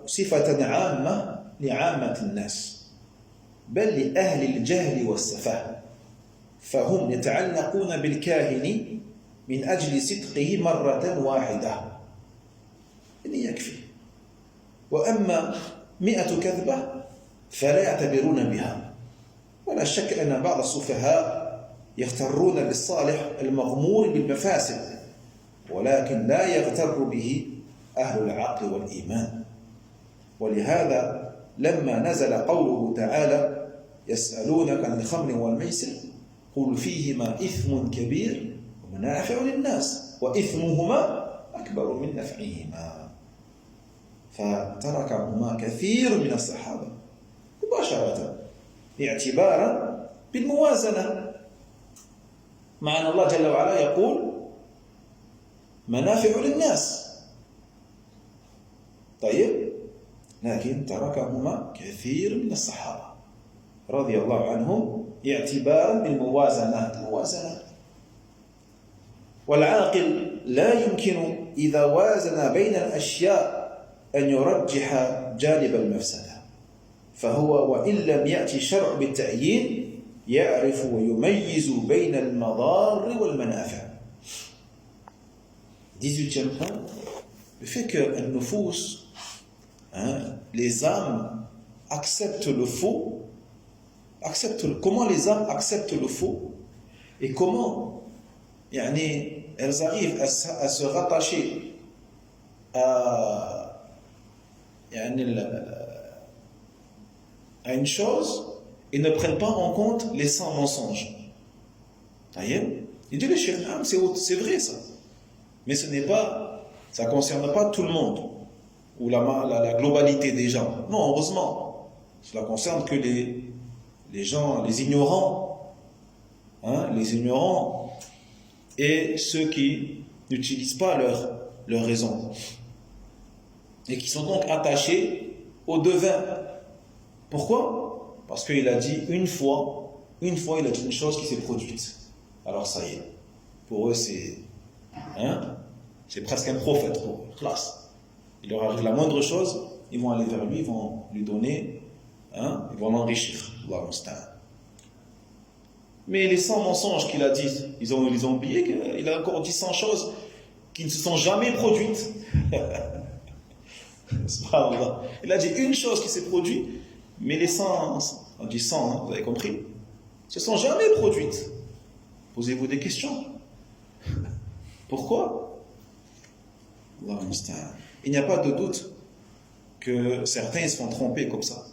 صفة عامة لعامة الناس بل لأهل الجهل والسفه فهم يتعلقون بالكاهن من أجل صدقه مرة واحدة يعني يكفي وأما 100 كذبة فلا يعتبرون بها ولا شك أن بعض السفهاء يغترون بالصالح المغمور بالمفاسد ولكن لا يغتر به أهل العقل والإيمان ولهذا لما نزل قوله تعالى يسألونك عن الخمر والميسر قل فيهما إثم كبير ومنافع للناس وإثمهما أكبر من نفعهما فتركهما كثير من الصحابة مباشرة اعتبارا بالموازنة، مع أن الله جل وعلا يقول منافع للناس. طيب، لكن تركهما كثير من الصحابة رضي الله عنهم اعتبارا بالموازنة. والعاقل لا يمكن إذا وازن بين الأشياء أن يرجح جانب المفسدة، فهو وإن لم يأتي الشرع بالتعيين يعرف ويميز بين المضار والمنافع. 18e point, le fait que النفوس, les âmes acceptent le faux, comment les âmes acceptent le faux et comment elles arrivent à se rattacher à une chose et ne prennent pas en compte les 100 mensonges. Il dit le Cheikh, c'est vrai ça, mais ça ne concerne pas tout le monde ou la globalité des gens. Non, heureusement, cela concerne que les gens, les ignorants, les ignorants et ceux qui n'utilisent pas leur raison et qui sont donc attachés au devin. Pourquoi? Parce qu'il a dit une fois il a dit une chose qui s'est produite. Alors ça y est, pour eux c'est presque un prophète pour eux, classe. Il leur arrive la moindre chose, ils vont aller vers lui, ils vont lui donner, ils vont l'enrichir. Mais les 100 mensonges qu'il a dit, ils ont oublié qu'il a encore dit 100 choses qui ne se sont jamais produites. Il a dit une chose qui s'est produite, mais les 100, on dit 100, vous avez compris, ne se sont jamais produites. Posez-vous des questions. Pourquoi? Il n'y a pas de doute que certains se font tromper comme ça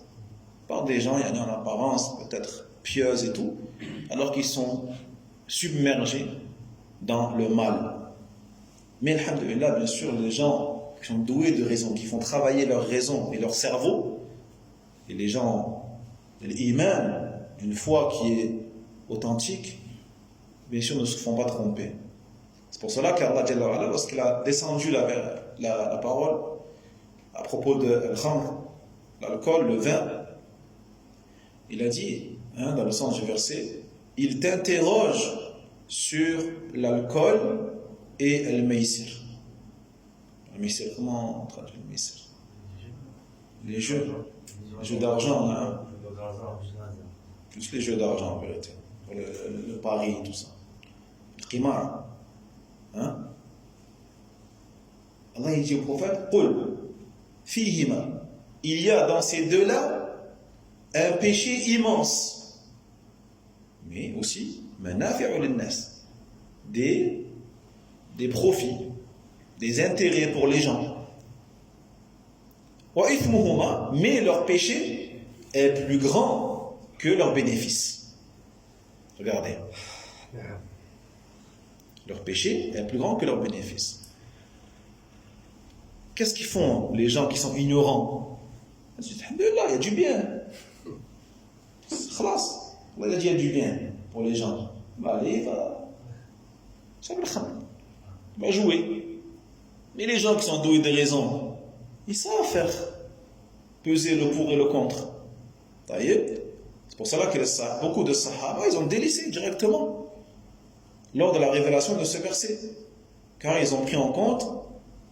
par des gens, il y en apparence peut-être pieuses et tout, alors qu'ils sont submergés dans le mal. Mais alhamdoulilah, bien sûr, les gens qui sont doués de raison, qui font travailler leur raison et leur cerveau, et les gens, l'iman d'une foi qui est authentique, bien sûr, ne se font pas tromper. C'est pour cela qu'Allah, lorsqu'il a descendu la parole à propos de l'alcool, le vin, il a dit, dans le sens du verset, il t'interroge sur l'alcool et le maïsir. Le maïsir, comment on traduit le maïsir? Les jeux d'argent, plus les jeux d'argent en vérité, le pari, tout ça. Le qimar. Allah dit au prophète, Qul fihima, il y a dans ces deux-là un péché immense, mais aussi manafi'u linnas, des profits, des intérêts pour les gens. Wa ithmuhuma, mais leur péché est plus grand que leur bénéfice. Regardez. Leur péché est plus grand que leur bénéfice. Qu'est-ce qu'ils font les gens qui sont ignorants? Ils disent, alhamdoulilah, il y a du bien. Khalas, Allah a dit il y a du bien pour les gens. Allez, va jouer. Mais les gens qui sont doués de raison, ils savent faire peser le pour et le contre. C'est pour cela que beaucoup de Sahaba, ils ont délaissé directement lors de la révélation de ce verset. Car ils ont pris en compte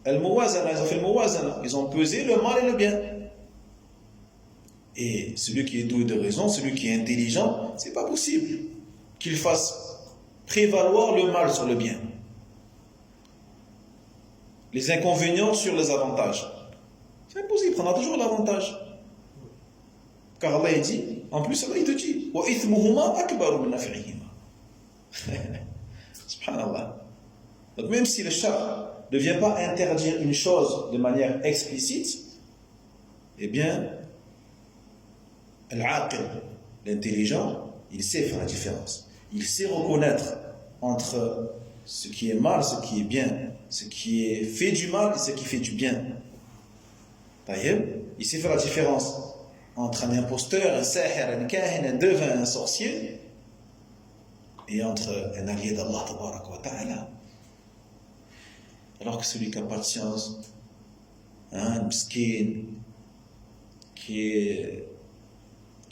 al-muwazana, ils ont fait le muwazana, ils ont pesé le mal et le bien. Et celui qui est doué de raison, celui qui est intelligent, c'est pas possible qu'il fasse prévaloir le mal sur le bien. Les inconvénients sur les avantages. C'est impossible, il prendra toujours l'avantage. Car Allah dit, en plus Allah il te dit, wa ithmuhuma akbaru min nafi'ihima. Subhanallah. Donc même si le shar ne vient pas interdire une chose de manière explicite, eh bien, al-aqil, l'intelligent, il sait faire la différence. Il sait reconnaître entre ce qui est mal, ce qui est bien, ce qui est fait du mal et ce qui fait du bien. Ici, fait la différence entre un imposteur, un sahir, un kahin, un devin, un sorcier, et entre un allié d'Allah tabaraka wa ta'ala. Alors que celui qui n'a pas de science, un miskin, qui est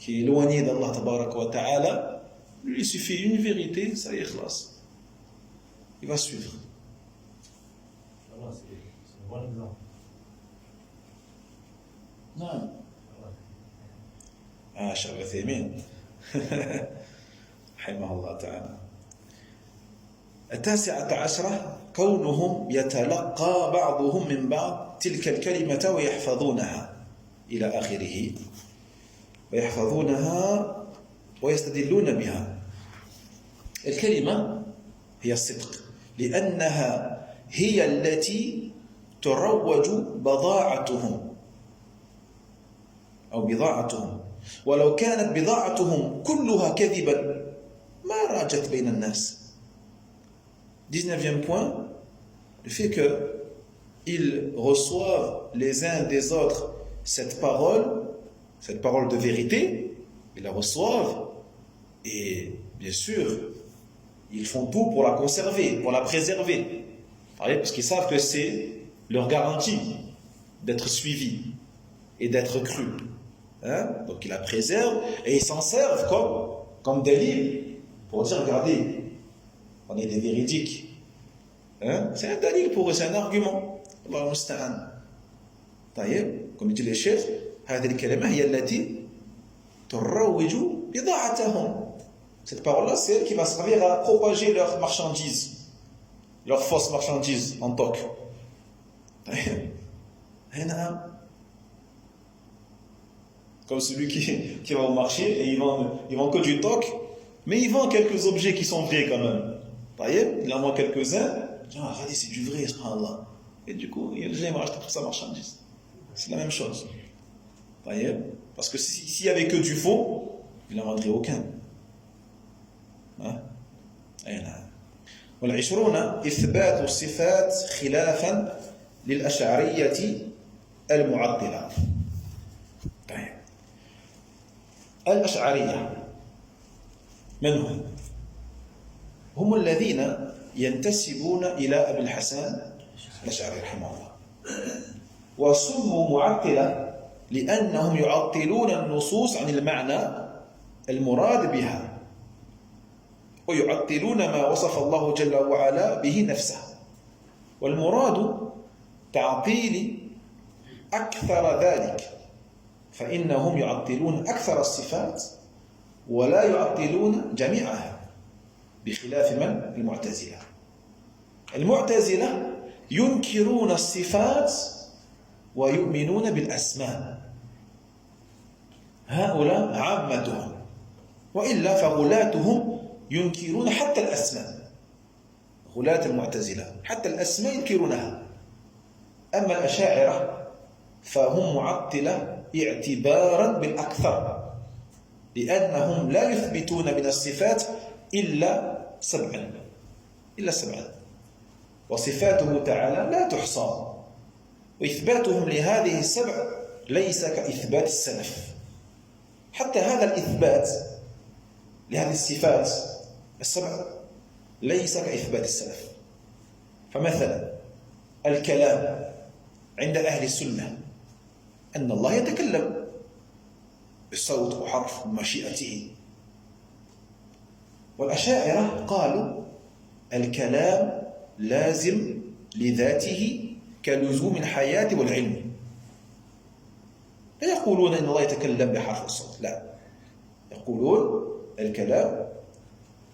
éloigné d'Allah tabaraka wa ta'ala, lui il suffit une vérité, ça y est, ikhlas. Il va suivre. C'est un bon exemple. Non. Cheikh Uthaymin. رحمه الله تعالى. 19 كونهم يتلقى بعضهم من بعض تلك الكلمة ويحفظونها إلى آخره ويحفظونها ويستدلون بها. الكلمة هي الصدق لأنها هي التي تروج بضاعتهم أو بضاعتهم، ولو كانت بضاعتهم كلها كذبا ما راجت بين الناس. 19e point, le fait qu'ils reçoivent les uns des autres cette parole de vérité, ils la reçoivent et bien sûr ils font tout pour la conserver, pour la préserver, parce qu'ils savent que c'est leur garantie d'être suivis et d'être crus. Donc ils la préservent et ils s'en servent comme des livres pour dire regardez, on est des véridiques. C'est un dalil pour eux, c'est un argument. Allah musta'an. Comme dit le chef, هذه الكلمة هي التي تروج بضاعتهم. Cette parole-là, c'est elle qui va servir à propager leurs marchandises, leurs fausses marchandises en toc. Comme celui qui va au marché et il vend que du toc, mais il vend quelques objets qui sont vrais quand même. Il en vend quelques-uns, regardez, c'est du vrai, subhanallah. Et du coup, il va acheter toute sa marchandise. C'est la même chose. Parce que s'il n'y avait que du faux, il n'en vendrait aucun. والعشرون إثبات الصفات خلافا للأشعرية المعطلة. الأشعرية من هم الذين ينتسبون إلى أبي الحسن الأشعري رحمه الله، وسموا معطلة لأنهم يعطلون النصوص عن المعنى المراد بها ويعطلون ما وصف الله جل وعلا به نفسه. والمراد تعطيل أكثر ذلك، فإنهم يعطلون أكثر الصفات ولا يعطلون جميعها، بخلاف من؟ المعتزلة. المعتزلة ينكرون الصفات ويؤمنون بالأسماء، هؤلاء عامتهم، وإلا فغلاتهم ينكرون حتى الأسماء. غلاة المعتزلة حتى الأسماء ينكرونها. أما الأشاعرة فهم معطلة اعتبارا بالأكثر، لأنهم لا يثبتون من الصفات إلا سبعا، وصفاته تعالى لا تحصى، وإثباتهم لهذه السبع ليس كإثبات السلف. حتى هذا الإثبات لهذه الصفات السبع ليس كإثبات السلف. فمثلا الكلام عند أهل السنة أن الله يتكلم بالصوت وحرف ومشيئته، والأشاعرة قالوا الكلام لازم لذاته كلزوم الحياة والعلم. لا يقولون أن الله يتكلم بحرف الصوت، لا، يقولون الكلام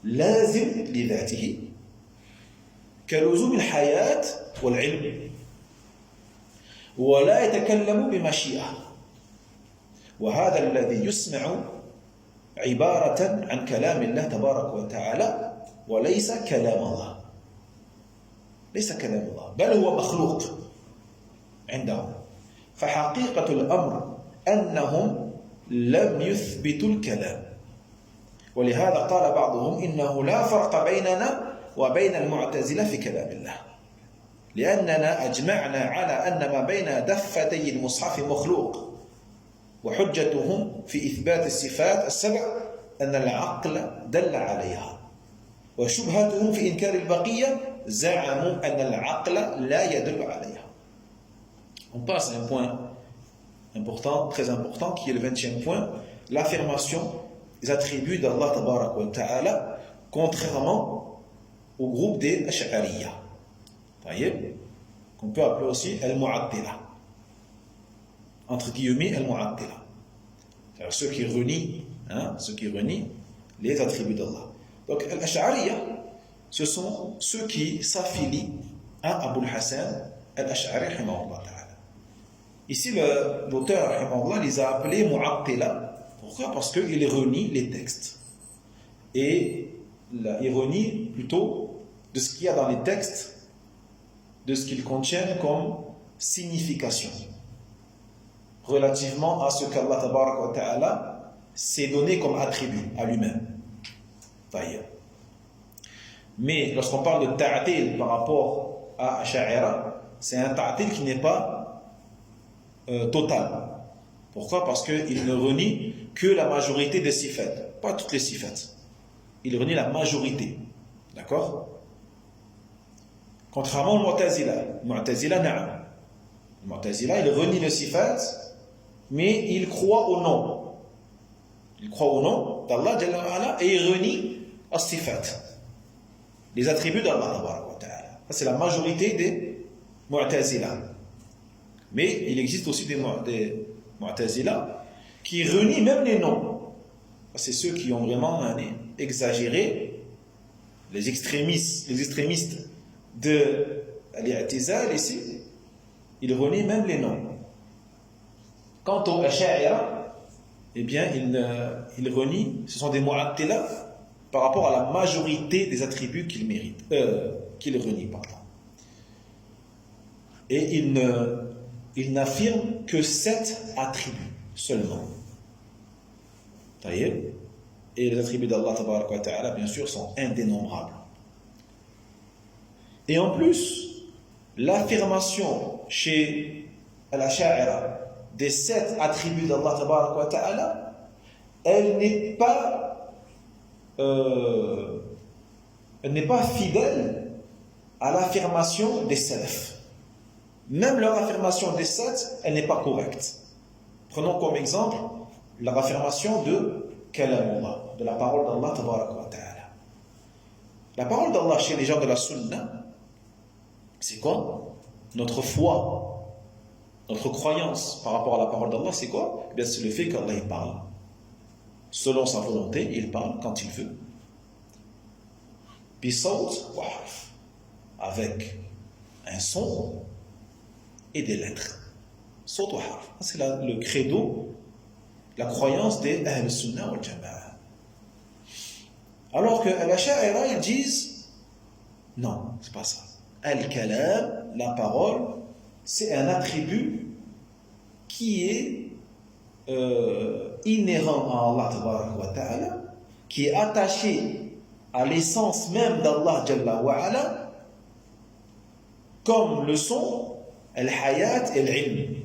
لازم لذاته كلزوم الحياة والعلم، ولا يتكلم بمشيئة. وهذا الذي يسمع عبارة عن كلام الله تبارك وتعالى وليس كلام الله، ليس كلام الله، بل هو مخلوق عندهم. فحقيقة الأمر أنهم لم يثبتوا الكلام، ولهذا قال بعضهم إنه لا فرق بيننا وبين المعتزلة في كلام الله، لأننا أجمعنا على أن ما بين دفتي المصحف مخلوق وحجتهم في إثبات الصفات السبع أن العقل دل عليها وشبهتهم في إنكار البقية زعموا أن العقل لا يدل عليها. On passe à un point important, très important, qui est le 20e point, l'affirmation des attributs d'Allah Tabarak wa Ta'ala, contrairement au groupe des Ash'ariyya, qu'on peut appeler aussi Al-Mu'attila, entre guillemets Al-Mu'attila, c'est-à-dire ceux qui renient les attributs d'Allah. Donc Al-Ash'ariyya, ce sont ceux qui s'affilient à Abu al-Hassan al-Ash'ari rahimahullah ta'ala. Ici, l'auteur rahimahullah les a appelés Mu'attila. Pourquoi? Parce qu'il renie les textes. Et il renie plutôt de ce qu'il y a dans les textes, de ce qu'ils contiennent comme signification relativement à ce qu'Allah Tabarak wa Ta'ala s'est donné comme attribut à lui-même. Mais lorsqu'on parle de ta'atil par rapport à Ash'ara, c'est un ta'atil qui n'est pas total. Pourquoi? Parce qu'il ne renie que la majorité des sifat, pas toutes les sifat. Il renie la majorité. D'accord? Contrairement au Mu'tazila, na'am. Le Mu'tazila, il renie le sifat, mais il croit au nom. Il croit au nom d'Allah Jalla wa Ala et il renie as-sifat, les attributs d'Allah. C'est la majorité des Mu'tazila. Mais il existe aussi des Mu'tazila qui renient même les noms. C'est ceux qui ont vraiment exagéré, les extrémistes de l'I'tizal ici, ils renient même les noms. Quant aux Ash'a'ira, eh bien, ils renient, ce sont des Mu'attila par rapport à la majorité des attributs qu'ils méritent, qu'ils renient, pardon. Et ils n'affirment que 7 attributs seulement. Et les attributs d'Allah Tabaraka wa Ta'ala, bien sûr, sont indénombrables. Et en plus, l'affirmation chez Al-Ash'a'ira des 7 attributs d'Allah Tabaraka wa Ta'ala, elle n'est pas fidèle à l'affirmation des salaf. Même leur affirmation des 7, elle n'est pas correcte. Prenons comme exemple la affirmation de Kalamullah, de la parole d'Allah Tabaraka wa Ta'ala. La parole d'Allah chez les gens de la Sunna, c'est quoi? Notre foi, notre croyance par rapport à la parole d'Allah, c'est quoi? Eh bien, c'est le fait qu'Allah il parle. Selon sa volonté, il parle quand il veut. Bisawt wa harf, avec un son et des lettres. Sawt wa harf. C'est le credo, la croyance des Ahl Sunnah wal Jama'a. Alors que Al-Ash'a'ira, ils disent non, c'est pas ça. Al-Kalam, la parole, c'est un attribut qui est inhérent à Allah Tabaraka wa Ta'ala, qui est attaché à l'essence même d'Allah Jalla wa Ala, comme le sont Al-Hayat et Al-Ilm.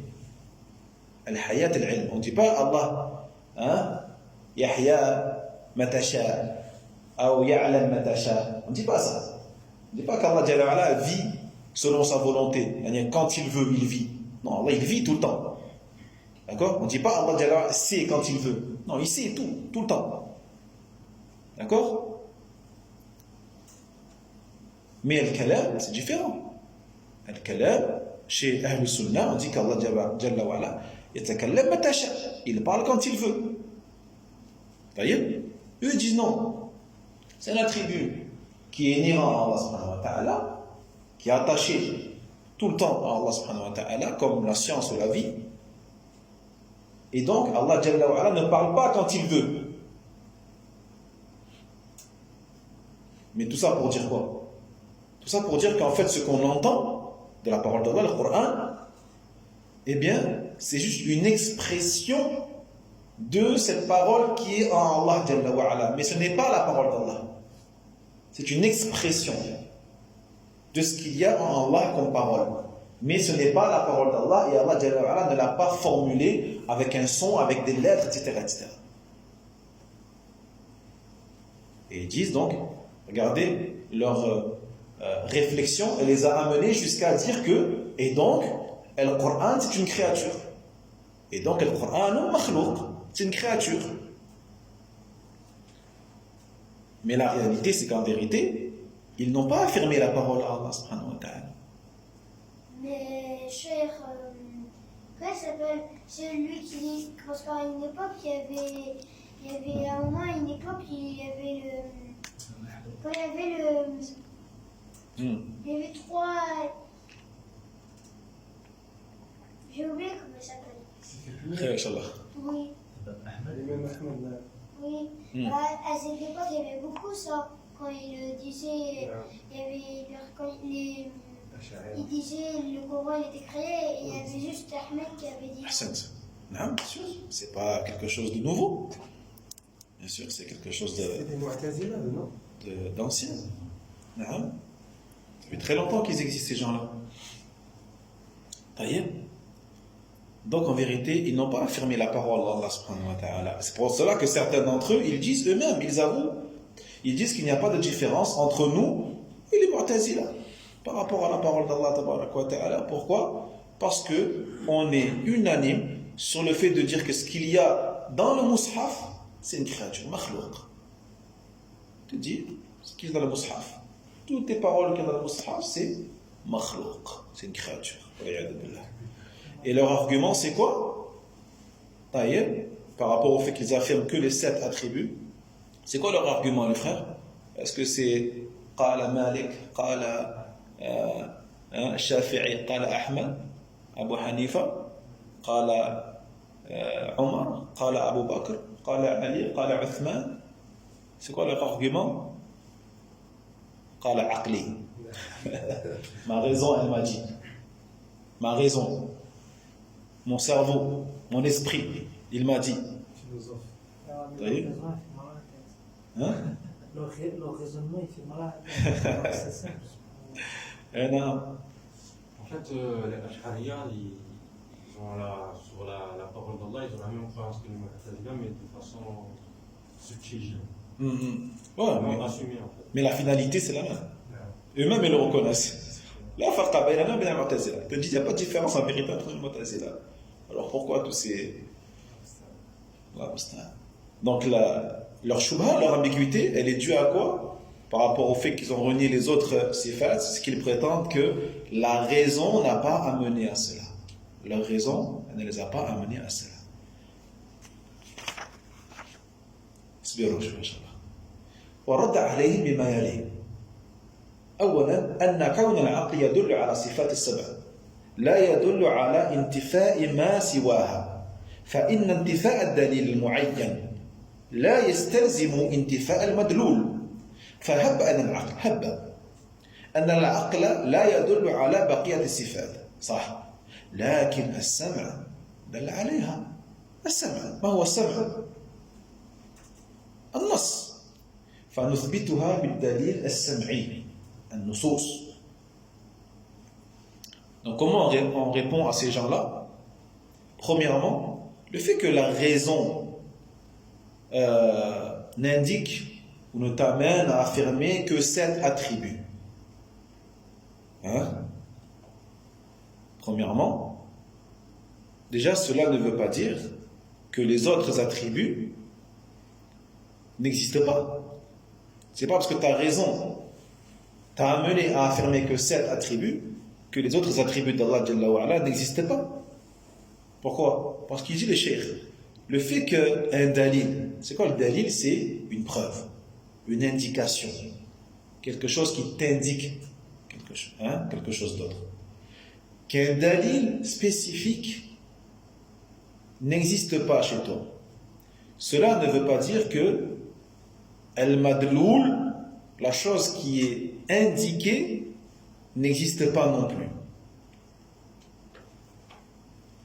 Al-Hayat et Al-Ilm. On ne dit pas Allah, Yahya matasha, ou Ya'lam matasha. On ne dit pas ça. On ne dit pas qu'Allah Jalla wa Ala vit selon sa volonté. Quand il veut, il vit. Non, Allah il vit tout le temps. D'accord? On ne dit pas Allah Jalla wa Ala sait quand il veut. Non, il sait tout le temps. D'accord? Mais Al-Kalam, c'est différent. Al-Kalam, chez Ahl Sunnah, on dit qu'Allah Jalla wa Ala yatakallam matasha. Il parle quand il veut. Voyez? Eux disent non. C'est un attribut qui est inhérent à Allah subhanahu wa ta'ala, qui est attaché tout le temps à Allah subhanahu wa ta'ala, comme la science ou la vie. Et donc, Allah Jalla wa Ala ne parle pas quand il veut. Mais tout ça pour dire quoi? Tout ça pour dire qu'en fait, ce qu'on entend de la parole d'Allah, le Coran, eh bien, c'est juste une expression de cette parole qui est en Allah Jalla wa Ala. Mais ce n'est pas la parole d'Allah. C'est une expression. de ce qu'il y a en Allah comme parole. Mais ce n'est pas la parole d'Allah et Allah Jalla wa Ala ne l'a pas formulée avec un son, avec des lettres, etc. etc. Et ils disent donc, regardez, leur réflexion, elle les a amenés jusqu'à dire que, et donc, le Coran c'est une créature. Et donc, le Coran, makhlouq, c'est une créature. Mais la réalité, c'est qu'en vérité, ils n'ont pas affirmé la parole d'Allah subhanahu wa ta'ala. Mais, cher, comment ça s'appelle? C'est lui qui dit, parce qu'à une époque, il y avait à un moment, à une époque, il y avait quand il y avait trois, j'ai oublié comment ça s'appelle. Inch'Allah. Oui. Oui. À cette époque, il y avait beaucoup ça. Quand il disait, il y avait il disait le Coran était créé et il y avait juste Ahmed qui avait dit. Non, bien sûr, c'est pas quelque chose de nouveau. Bien sûr, c'est quelque chose d'ancien. Non. Ça fait très longtemps qu'ils existent ces gens-là. Taïeb. Donc en vérité, ils n'ont pas affirmé la parole d'Allah subhanahu wa ta'ala. C'est pour cela que certains d'entre eux, ils disent eux-mêmes, ils avouent, ils disent qu'il n'y a pas de différence entre nous et les Mu'tazila par rapport à la parole d'Allah tabaraka wa ta'ala. Pourquoi? Parce que on est unanime sur le fait de dire que ce qu'il y a dans le mushaf, c'est une créature, makhlouq. Tu dis, ce qu'il y a dans le mushaf, toutes les paroles qu'il y a dans le mushaf, c'est makhlouq, c'est une créature. Et leur argument, c'est quoi? Taïeb, par rapport au fait qu'ils affirment que les 7 attributs, c'est quoi leur argument, les frères? Est-ce que c'est Qala Malik, Qala Shafi'i, Qala Ahmad, Abu Hanifa, Qala Omar, Qala Abu Bakr, Qala Ali, Qala Uthman? C'est quoi leur argument? Qala Aqli. Ma raison, elle m'a dit. Ma raison. Mon cerveau, mon esprit, il m'a dit. Philosophe. Vous voyez? Hein? Le raisonnement, il fait mal. C'est simple. Non. En fait, les Ash'ariya, ils ont sur la parole d'Allah, ils ont la même croyance que les Mu'tazila, mais de façon subtile. Ouais, Assumée, en fait. mais la finalité, c'est la même. Eux-mêmes, ils le reconnaissent. La farqa baynana wa bayna al-Mu'tazila. Ils te disent qu'il n'y a pas de différence en vérité entre les Mu'tazila. Alors pourquoi tous ces. Donc leur shubha, leur ambiguïté, elle est due à quoi? Par rapport au fait qu'ils ont renié les autres sifat, c'est qu'ils prétendent que la raison n'a pas amené à cela. Leur raison, elle ne les a pas amenés à cela. اصبروا شوي ان شاء الله. ورد عليهم بما يلي. اولا ان كون العقل يدل على صفات السبع لا يدل على انتفاء ما سواها، فإن انتفاء الدليل المعين لا يستلزم انتفاء المدلول. فهب أن العقل لا يدل على بقية الصفات، صح، لكن السمع دل عليها. السمع، ما هو السمع؟ النص، فنثبتها بالدليل السمعي، النصوص. Donc comment on répond à ces gens-là? Premièrement, le fait que la raison n'indique ou ne t'amène à affirmer que 7 attributs. Premièrement, déjà cela ne veut pas dire que les autres attributs n'existent pas. C'est pas parce que ta raison t'a amené à affirmer que 7 attributs que les autres attributs d'Allah Jalla wa Ala n'existent pas. Pourquoi? Parce qu'il dit le cheikh, le fait qu'un dalil, c'est quoi le dalil? C'est une preuve, une indication, quelque chose qui t'indique quelque chose d'autre. Qu'un dalil spécifique n'existe pas chez toi, cela ne veut pas dire que al-madloul, la chose qui est indiquée, n'existe pas non plus.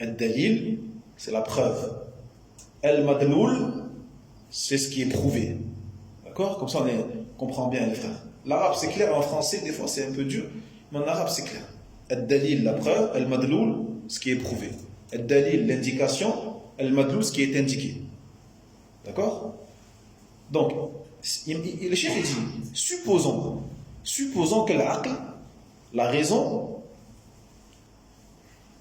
Al-dalil, c'est la preuve. Al-madloul, c'est ce qui est prouvé. D'accord? Comme ça, on comprend bien les frères. L'arabe, c'est clair, en français, des fois, c'est un peu dur. Mais en arabe, c'est clair. Al-dalil, la preuve, al-madloul, ce qui est prouvé. Al-dalil, l'indication, al-madloul, ce qui est indiqué. D'accord? Donc, le chef dit, supposons que l'aql, la raison,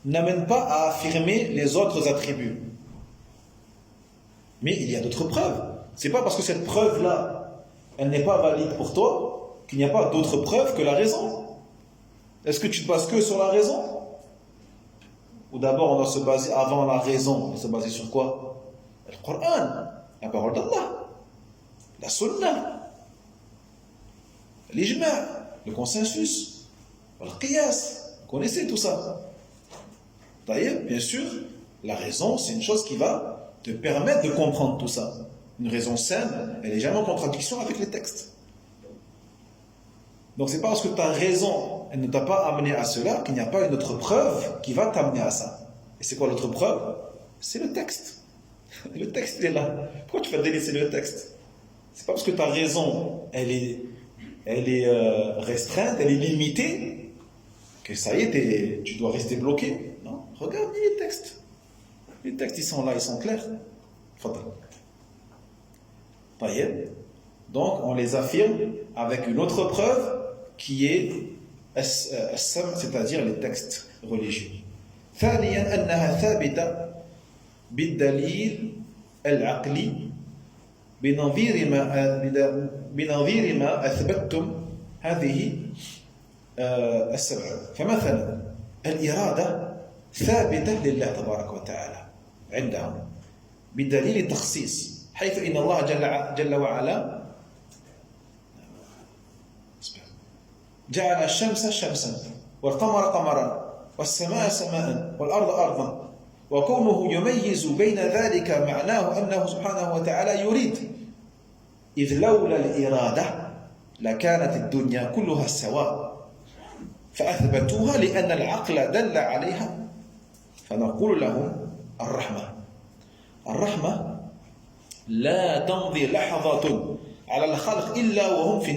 n'amène pas à affirmer les autres attributs. Mais il y a d'autres preuves. C'est pas parce que cette preuve-là, elle n'est pas valide pour toi, qu'il n'y a pas d'autres preuves que la raison. Est-ce que tu te bases que sur la raison? Ou d'abord on doit se baser, avant la raison, on doit se baser sur quoi? Le Coran, la parole d'Allah, la sunna, l'ijma, le consensus, le qiyas. Vous connaissez tout ça. D'ailleurs, bien sûr, la raison, c'est une chose qui va te permettre de comprendre tout ça. Une raison saine, elle n'est jamais en contradiction avec les textes. Donc c'est pas parce que ta raison, elle ne t'a pas amené à cela, qu'il n'y a pas une autre preuve qui va t'amener à ça. Et c'est quoi l'autre preuve? C'est le texte. Le texte il est là. Pourquoi tu vas délaisser le texte? C'est pas parce que ta raison, elle est restreinte, elle est limitée, que ça y est, tu dois rester bloqué. Non, regarde les textes. Les textes, ils sont là, ils sont clairs. Fadal. Donc, on les affirme avec une autre preuve qui est c'est-à-dire les textes religieux. ثانيا أنها ثابتة بالدليل العقلي بنظير ما أثبتتم هذه السبعة. فمثلا الإرادة ثابتة لله تبارك وتعالى عندهم بدليل التخصيص، حيث إن الله جل وعلا جعل الشمس شمسا والقمر قمرا والسماء سماء والأرض أرضا، وكونه يميز بين ذلك معناه أنه سبحانه وتعالى يريد، إذ لولا الإرادة لكانت الدنيا كلها سواء، فأثبتوها لأن العقل دل عليها. فنقول لهم الرحمة لا تمضي لحظة على الخلق إلا وهم في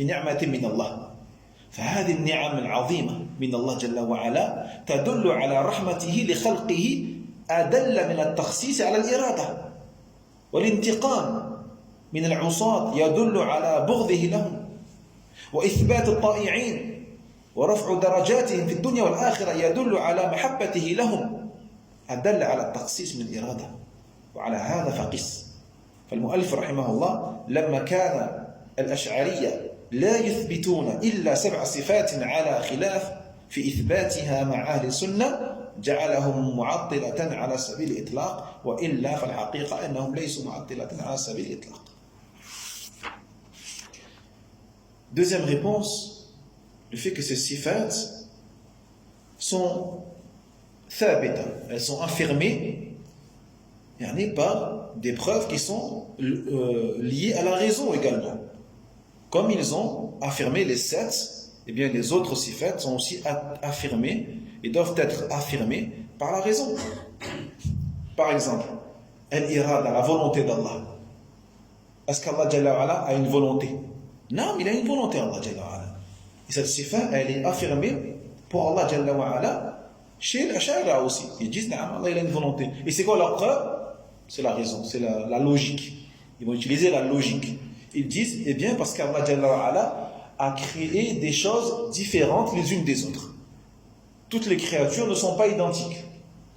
نعمة من الله، فهذه النعم العظيمة من الله جل وعلا تدل على رحمته لخلقه أدل من التخصيص على الإرادة، والانتقام من العصاة يدل على بغضه لهم، وإثبات الطائعين ورفع درجاتهم في الدنيا والآخرة يدل على محبته لهم أدل على التخصيص من الإرادة. وعلى هذا فقس. فالمؤلف رحمه الله لما كان الأشعرية لا يثبتون إلا 7 صفات على خلاف في إثباتها مع أهل السنة جعلهم معطلة على سبيل الإطلاق، وإلا فالحقيقة أنهم ليسوا معطلة على سبيل الإطلاق. Deuxième réponse, le fait que ces sifat sont thabita, elles sont affirmées par des preuves qui sont liées à la raison également. Comme ils ont affirmé les 7, eh bien les autres sifat sont aussi affirmés et doivent être affirmés par la raison. Par exemple, al-irada, la volonté d'Allah. Est-ce qu'Allah Jalla wa Ala a une volonté? Non, il a une volonté, Allah Jalla wa Ala. Et cette sifa, elle est affirmée pour Allah Jalla wa Ala chez l'Ash'ari aussi. Ils disent, Allah il a une volonté. Et c'est quoi leur preuve? C'est la raison, c'est la logique. Ils vont utiliser la logique. Ils disent, eh bien, parce qu'Allah Jalla wa Ala a créé des choses différentes les unes des autres. Toutes les créatures ne sont pas identiques.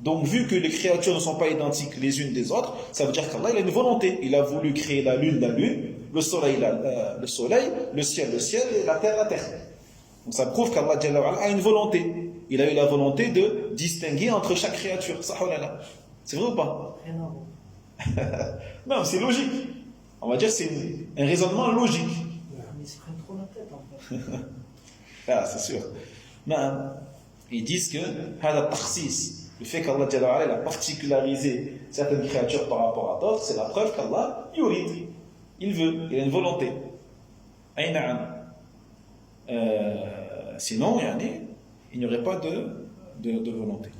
Donc, vu que les créatures ne sont pas identiques les unes des autres, ça veut dire qu'Allah il a une volonté. Il a voulu créer la lune, le soleil, le soleil, le ciel, et la terre. Donc, ça prouve qu'Allah Jalla wa Ala a une volonté. Il a eu la volonté de distinguer entre chaque créature. C'est vrai ou pas? Non, c'est logique. On va dire que c'est un raisonnement logique. Mais il se prennent trop la tête en fait. Ah, c'est sûr. Mais ils disent que le fait qu'Allah Jalla wa Ala a particularisé certaines créatures par rapport à d'autres, c'est la preuve qu'Allah yurid. Il veut, il a une volonté. Sinon, il n'y aurait pas de volonté.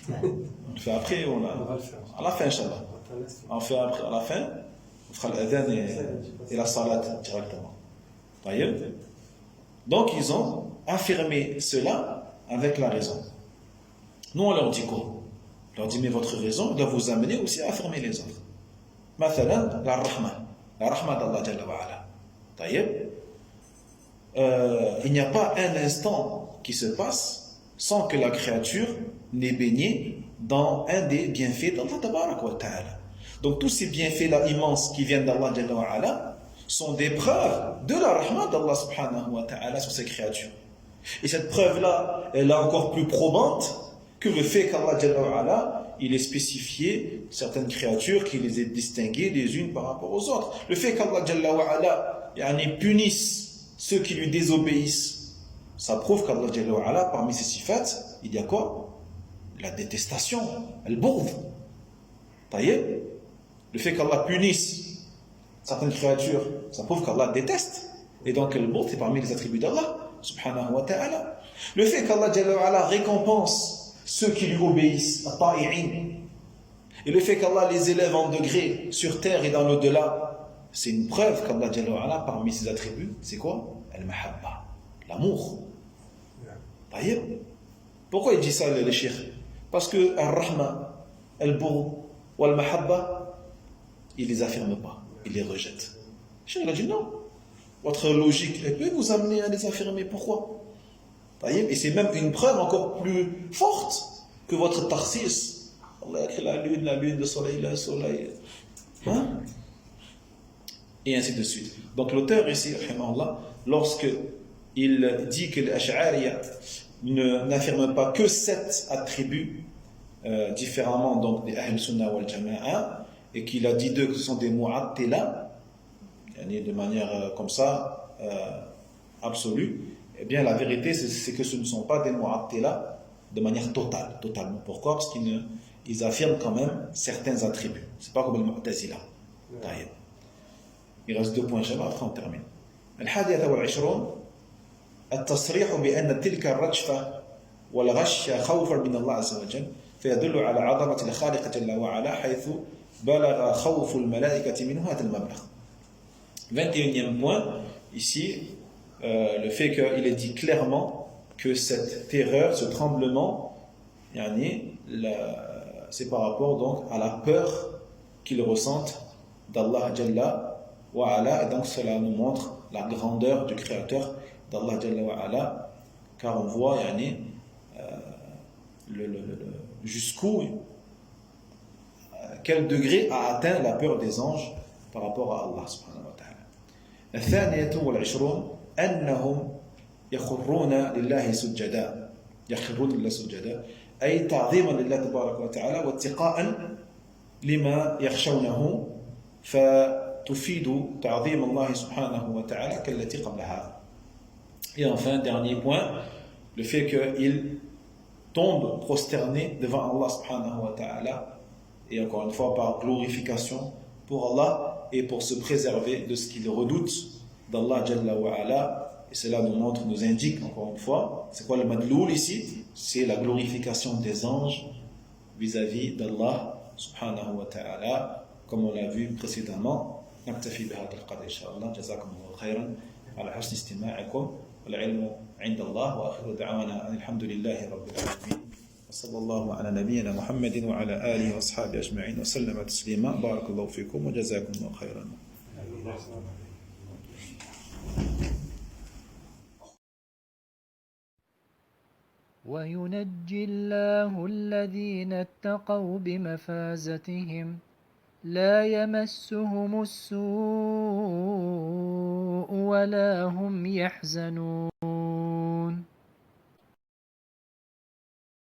On le fait après, on va le faire. À la fin, Inch'Allah. On fait après, à la fin, on fera l'adhan et la salat directement. Taïeb. Donc ils ont affirmé cela avec la raison. Nous on leur dit quoi? On leur dit mais votre raison doit vous amener aussi à affirmer les autres. Mathalan, la rahma d'Allah Jalla wa Ala. Taïeb. Il n'y a pas un instant qui se passe sans que la créature n'ait baigné dans un des bienfaits d'Allah Tabarak wa Ta'ala. Donc tous ces bienfaits-là immenses qui viennent d'Allah Jalla wa Ala sont des preuves de la rahma d'Allah subhanahu wa ta'ala sur ces créatures. Et cette preuve-là, elle est encore plus probante que le fait qu'Allah Jalla wa Ala, il ait spécifié certaines créatures, qu'il les ait distinguées les unes par rapport aux autres. Le fait qu'Allah Jalla wa Ala punisse ceux qui lui désobéissent, ça prouve qu'Allah Jalla wa Ala, parmi ses sifats, il y a quoi? La détestation, al-boghd. Taïeb. Le fait qu'Allah punisse certaines créatures, ça prouve qu'Allah déteste. Et donc le boghd est parmi les attributs d'Allah, subhanahu wa ta'ala. Le fait qu'Allah Jalla wa Ala récompense ceux qui lui obéissent, at-ta'i'in. Et le fait qu'Allah les élève en degrés sur terre et dans l'au-delà, c'est une preuve qu'Allah Jalla wa Ala, parmi ses attributs, c'est quoi? Al-mahabba, l'amour. Taïeb. Pourquoi il dit ça le cheikh? Parce que al-rahma, al-boghd, wal-mahabba, il ne les affirme pas, il les rejette. Le cheikh a dit non. Votre logique, elle peut vous amener à les affirmer. Pourquoi? Et c'est même une preuve encore plus forte que votre tarsis. Allah a créé la lune, le soleil, hein? Et ainsi de suite. Donc l'auteur ici, lorsque il dit que l'Ash'ariya n'affirme pas que 7 attributs différemment donc des Ahl Sunnah wal Jama'a, et qu'il a dit d'eux que ce sont des Mu'attila, de manière comme ça, absolue, eh bien la vérité c'est que ce ne sont pas des Mu'attila de manière totale, totalement. Pourquoi? Parce qu'ils affirment quand même certains attributs. C'est pas comme le Mu'tazila. Il reste 2 points, après on termine. الحادية والعشرون التصريح بأن تلك الرجفة والغش خوفا من الله عز وجل فيدل على عظمة الخالق جل وعلا حيث بلغ خوف الملائكة منه هذا المبلغ. 21e point, ici, le fait qu'il est dit clairement que cette terreur, ce tremblement, c'est par rapport donc à la peur qu'ils ressentent d'Allah Jalla wa Ala, et donc cela nous montre la grandeur du Créateur d'Allah Jalla wa Ala, car on voit jusqu'où, quel degré a atteint la peur des anges par rapport à Allah subhanahu wa ta'ala. الثانية والعشرون أنهم يخرون لله سجدا أي تعظيما لله تبارك وتعالى واتقاء لما يخشونه فتفيد تعظيم الله سبحانه وتعالى كالتي قبلها. Et enfin, dernier point, le fait qu'ils tombent prosternés devant Allah subhanahu wa ta'ala, et encore une fois par glorification pour Allah et pour se préserver de ce qu'ils redoutent d'Allah Jalla wa Ala. Et cela nous indique encore une fois, c'est quoi le madloul ici? C'est la glorification des anges vis-à-vis d'Allah subhanahu wa ta'ala, comme on l'a vu précédemment. نكتفي بهذا القدر إن شاء الله. جزاكم الله خيرا على حسن استماعكم والعلم عند الله، وآخر دعوانا أن الحمد لله رب العالمين، وصلى الله على نبينا محمد وعلى آله وأصحابه أجمعين وسلم تسليما. بارك الله فيكم وجزاكم الله خيرا. وينجي الله الذين اتقوا بمفازتهم لا يمسهم السوء ولا هم يحزنون.